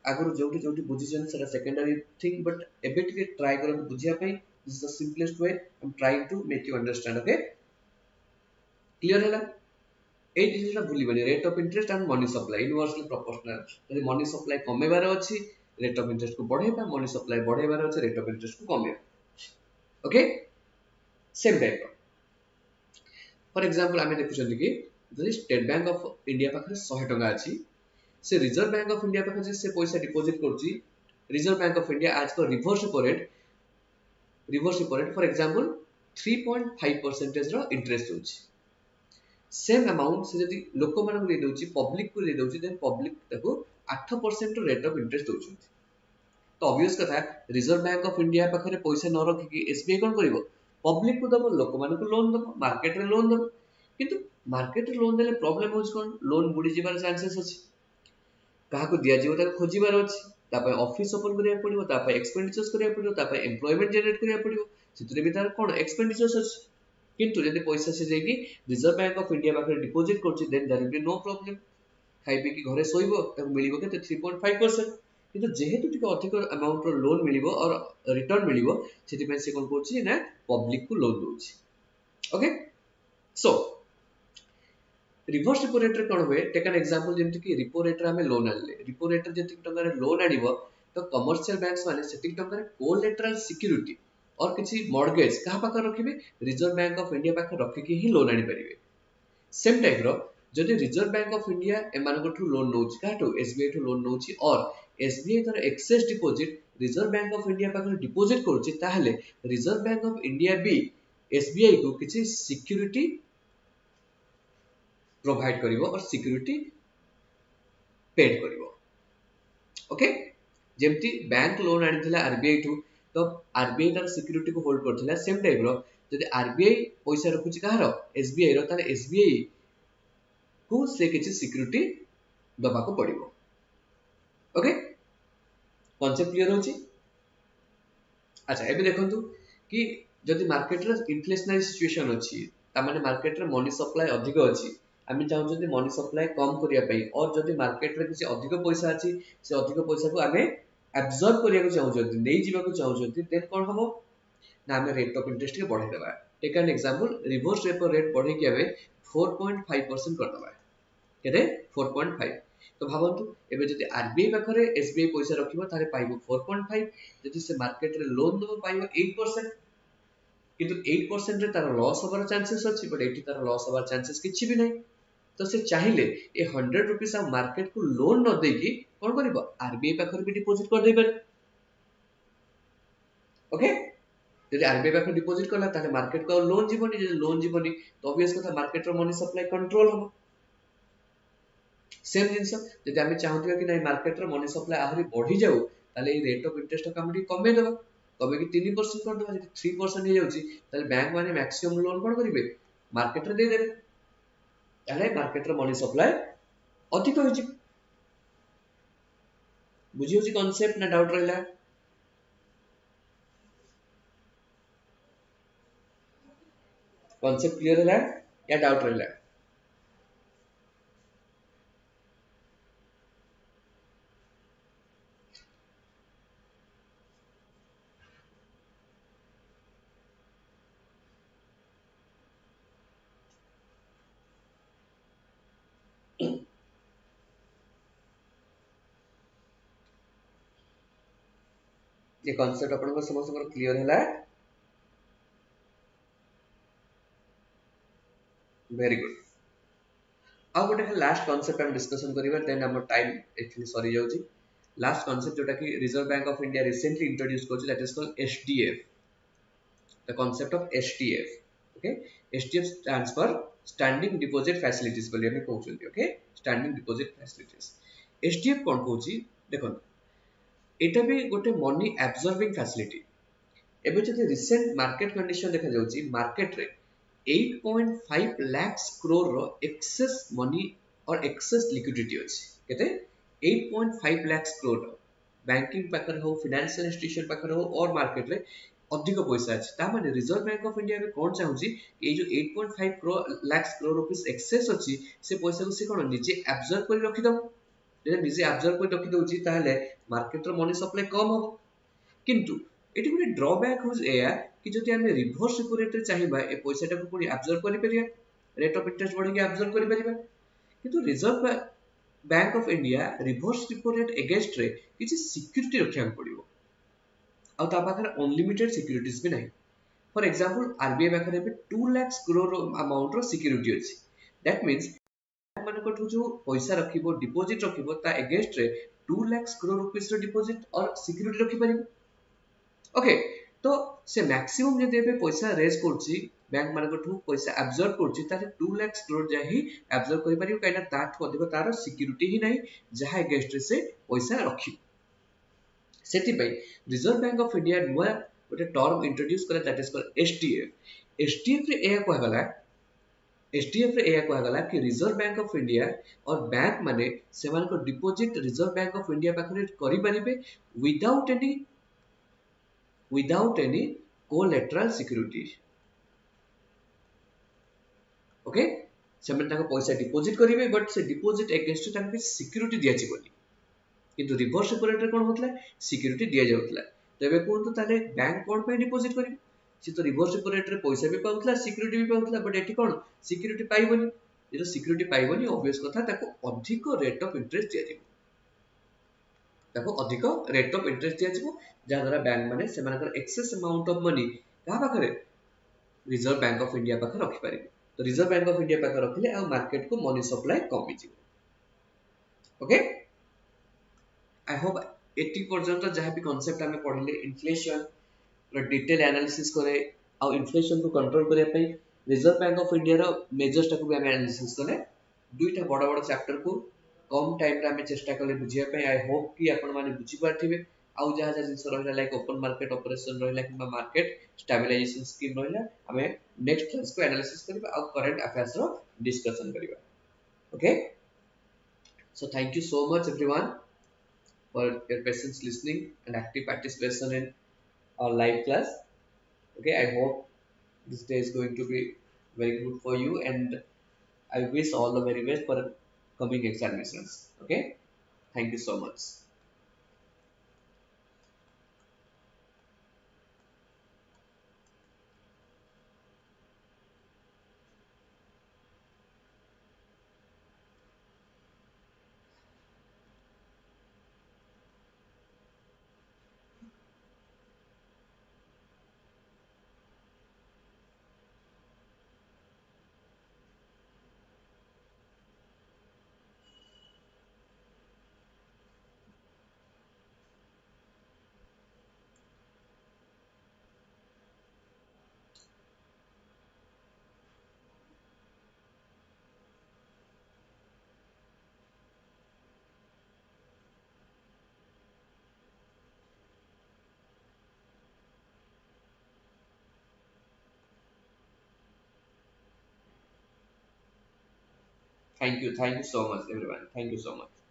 आगु जोटी जोटी बुझिसन सेटा सेकेंडरी थिंग बट एबे टिके ट्राई करंतु बुझिया पई this is the simplest way I am trying to make you understand okay clear हैला এই জিনিসটা ভুলিবানি rate of interest and money supply inversely proportional যদি মনি সপ্লাই কমেবার ଅଛି রেট অফ ইন্টারেস্ট को बढ़ेबा मनी सप्लाई बढ़ेबार ଅଛି রেট অফ ইন্টারেস্ট को कमेबा okay same type for example आमे देखुछन कि जदि स्टेट बैंक ऑफ इंडिया पाखरे 100 टका अछि से रिजर्व बैंक ऑफ इंडिया पाखरे से पैसा डिपॉजिट करछि रिजर्व बैंक ऑफ इंडिया आज को reverse repo rate for example 3.5% रो इंटरेस्ट होछि सेम अमाउंट से जदि लोक मानक दे दउची पब्लिक को दे दउची देन पब्लिक ताको 8% रेट ऑफ इंटरेस्ट दउची तो ऑब्वियस कथा रिजर्व बैंक ऑफ इंडिया पाखरे पैसा न रखि कि एसबीआई कोन करिवो पब्लिक को दबो लोक मानक लोन दबो मार्केट रे लोन दबो किंतु मार्केट रे लोन देले प्रॉब्लम होछ कोन लोन बुडी जिबार चांसेस अछि काहा को दिया जिवो ताको खोजिबार अछि तापय ऑफिस ओपन करिया पड़िबो तापय एक्सपेंडिचर्स करिया पड़िबो तापय एम्प्लॉयमेंट जनरेट करिया पड़िबो सितरे भी तार कोन एक्सपेंडिचर्स अछि किंतु यदि पैसा से जाइए रिजर्व बैंक ऑफ इंडिया पाखे डिपॉजिट करछि then there will be no problem खाइबे कि घरे सोइबो तब मिलिबो केते 3.5% किंतु जेहेतु टिके अधिक अमाउंट रो लोन मिलिबो और रिटर्न मिलिबो सेति पे से कोन करछि ना पब्लिक को लोन दोछि okay so reverse repo rate रे कोन होय टेक एन एग्जांपल जेमति कि रिपो रेट रे हमें लोन आनले रिपो रेट रे जति टंका रे लोन आनिबो तो कमर्शियल बैंक्स माने सेति टंका रे कोलेटरल सिक्योरिटी और किसी मॉर्गेज कहा पाखर रखिबे रिजर्व बैंक ऑफ इंडिया पाखर रखिके ही लोन आनी परिबे सेम टाइप रो जदि रिजर्व बैंक ऑफ इंडिया एमानकठु लोन नउछि काटो एसबीआई ठु लोन नउछि और एसबीआई तर excess deposit reserve bank of India पाखर डिपॉजिट करछि ताहले रिजर्व बैंक ऑफ इंडिया भी एसबीआई को किछि सिक्योरिटी प्रोवाइड करिवो और सिक्योरिटी पेड करिवो ओके जेमति बैंक लोन आनिथिला आरबीआई ठु तो आरबीआई तार सिक्योरिटी को होल्ड करथिला सेम टाइप रो जदि आरबीआई पैसा रखुची कहार एसबीआई रो तार एसबीआई को से किछि सिक्योरिटी दबा को पड़िबो ओके कांसेप्ट क्लियर होची अच्छा एबे देखंतु कि जदि मार्केट रे इन्फ्लेशनरी सिचुएशन अछि ता माने मार्केट रे मनी सप्लाई अधिक अछि आमे चाहू जदि मनी सप्लाई कम करिया पई और जदि मार्केट रे किछि अधिक पैसा अछि से अधिक पैसा को आमे एब्जॉर्ब करिया को चाहू जदि नै जीवा को चाहू जदि देन कोन हबो ना आमे रेट ऑफ इंटरेस्ट के बढ़ाई देबा take an example reverse repo rate बढ़े कि आमे 4.5% कर देबा केते 4.5 तो भाबंतु एबे जदि आरबीआई पाखरे एसबीआई पैसा रखिबो तारे पाइबो 4.5 जदि से मार्केट रे लोन दबो पाइबो 8% किंतु 8% रे तार लॉस होबार चांसेस अछि बट एटी तार लॉस होबार चांसेस किछि भी नै तो से चाहिले ए 100 रुपीस आ मार्केट को लोन न देकी कोन करिवो आरबीआई पाखर भी डिपॉजिट कर देबे ओके जदि आरबीआई पाखर डिपॉजिट करला ताले मार्केट को लोन जीवनी जदि लोन जीवनी तो ऑब्वियस कथा मार्केट रो मनी सप्लाई कंट्रोल हो सेम जिंस जदि आमे चाहतिबा कि नै मार्केट रो मनी सप्लाई आहुरी बढ़ी जाऊ ताले ए रेट ऑफ इंटरेस्ट का हमडी कमे देबा कमे कि 3% कर देबा जदि 3% हे जाउची ताले बैंक माने मैक्सिमम लोन कोन करिवे मार्केट रे दे देबे ताले मार्केट रो मनी सप्लाई अधिक होइची बुझी होची कांसेप्ट ना डाउट रहला कांसेप्ट क्लियर है या डाउट रहला ये कांसेप्ट अपन को समस्त क्लियर है वेरी गुड आ गोटे लास्ट कांसेप्ट हम डिस्कशन करिबा देन हमर टाइम एक्चुअली सरी जाउची लास्ट कॉन्सेप्ट जोटा कि reserve bank of India recently introduce कर that is called HDF, the concept of HTF. Okay, HTF stands for standing deposit facilities बोली हमें कहउछन्ती. Okay, standing deposit facilities. HTF कोन कहउची देखन, एटा भी गोटे मनी एब्जॉर्बिंग फैसिलिटी. एबे जदि रिसेंट मार्केट कंडीशन देखा जाउची, मार्केट रे 8.5 लाख करोड़ रो एक्सेस मनी और एक्सेस लिक्विडिटी अछि. केते 8.5 लाख करोड़ बैंकिंग पाकर हो, फाइनेंशियल इंस्टीट्यूशन पाकर हो और मार्केट रे अधिक पैसा अछि. ता माने रिजर्व बैंक ऑफ इंडिया में कोन चाहूची ए जो 8.5 करोड़ लाख करोड़ रुपीस एक्सेस अछि से पैसा को से कोन निजे एब्जॉर्ब कर रखि दम. जे निजे एब्जॉर्ब कर रखि दउची ताहले मार्केट रो मनी सप्लाई कम हो. किंतु एटी गोटे ड्रॉबैक हो एया कि जदि आमे रिवर्स रेपो रेट रे चाहिबा ए पैसाटा को पुनी एब्जॉर्ब करि परिया, रेट ऑफ इंटरेस्ट बढ़ी के एब्जॉर्ब करि परिबा. किंतु reserve bank of India reverse repo rate against रे किछि सिक्युरिटी रखिया पड़िबो. आ ता पाखर अनलिमिटेड सिक्युरिटीज भी नहीं. फॉर एग्जांपल आरबीआई पाखर भी 2 लाख करोड़ अमाउंट रो सिक्युरिटी अछि. दैट मींस माने को जो पैसा रखिबो डिपॉजिट रखिबो ता अगेंस्ट रे 2 लाख करोड़ रुपीस रो डिपॉजिट और सिक्युरिटी रखि परिबो. ओके, तो से मैक्सिमम जदि एबे पैसा रेज करछि बैंक मानकठू पैसा एब्जॉर्ब करछि तारे 2 लाख करोड़ जा ही एब्जॉर्ब करि परिबो, काइना ताठ अधिक तार सिक्युरिटी ही नहीं जहा अगेंस्ट रे से पैसा रखि. सेति पई रिजर्व बैंक ऑफ इंडिया नुआ गोटे टर्म इंट्रोड्यूस करे दैट इज कॉल्ड एचटीएफ. एचटीएफ रे एया कहला गला, एचटीएफ रे एया कहला गला कि रिजर्व बैंक ऑफ इंडिया और बैंक माने सेमान को deposit reserve bank of India पाखरे करि परिबे without any collateral security. Okay, सेमान ताको पैसा डिपॉजिट करिवे बट से डिपॉजिट अगेंस्ट ताको सिक्युरिटी दिया जिवनी. किंतु रिवर्स रेपो रेट रे कोन होतला सिक्युरिटी दिया जाउतला. तबे कोन तो ताले बैंक कोन पे डिपॉजिट करिवे, से तो रिवर्स रेपो रेट रे पैसा भी पाउतला सिक्युरिटी भी पाउतला, बट एठी कोन सिक्युरिटी पाइबनी. जे सिक्युरिटी पाइबनी ऑब्वियस कथा ताको अधिक रेट ऑफ इंटरेस्ट दिया जिवो, ताको अधिक रेट ऑफ इंटरेस्ट दिया जिवो जहा द्वारा बैंक माने सेमानकर एक्सेस अमाउंट ऑफ मनी कहा पाखरे रिजर्व बैंक ऑफ इंडिया पाखरे रखि परिबे. तो रिजर्व बैंक ऑफ इंडिया पाखरे रखिले आ मार्केट को मनी सप्लाई कमी जिवो. ओके, आई होप 80 पर्यंत जहाँ भी कॉन्सेप्ट आमे पढ़िले इन्फ्लेशन रो डिटेल एनालिसिस करे आ इन्फ्लेशन को कंट्रोल करे पई रिजर्व बैंक ऑफ इंडिया रो मेजर्स टाको भी आमे एनालिसिस करे. दुईटा बड़ बड़ चैप्टर को कम टाइम रे आमे चेष्टा कले बुझिया पई. आई होप कि आपण माने बुझी पारथिबे. आउ जहाँ जहाँ जिनस रहिला लाइक ओपन मार्केट ऑपरेशन रहिला कि मार्केट स्टेबलाइजेशन स्कीम रहिला आमे नेक्स्ट क्लास को एनालिसिस करबा आ करंट अफेयर्स रो डिस्कशन करबा. Okay, so thank you so much everyone for your patience listening and active participation in our live class. Okay, I hope this day is going to be very good for you and I wish all the very best for coming examinations. Okay, thank you so much. Thank you so much everyone. Thank you so much.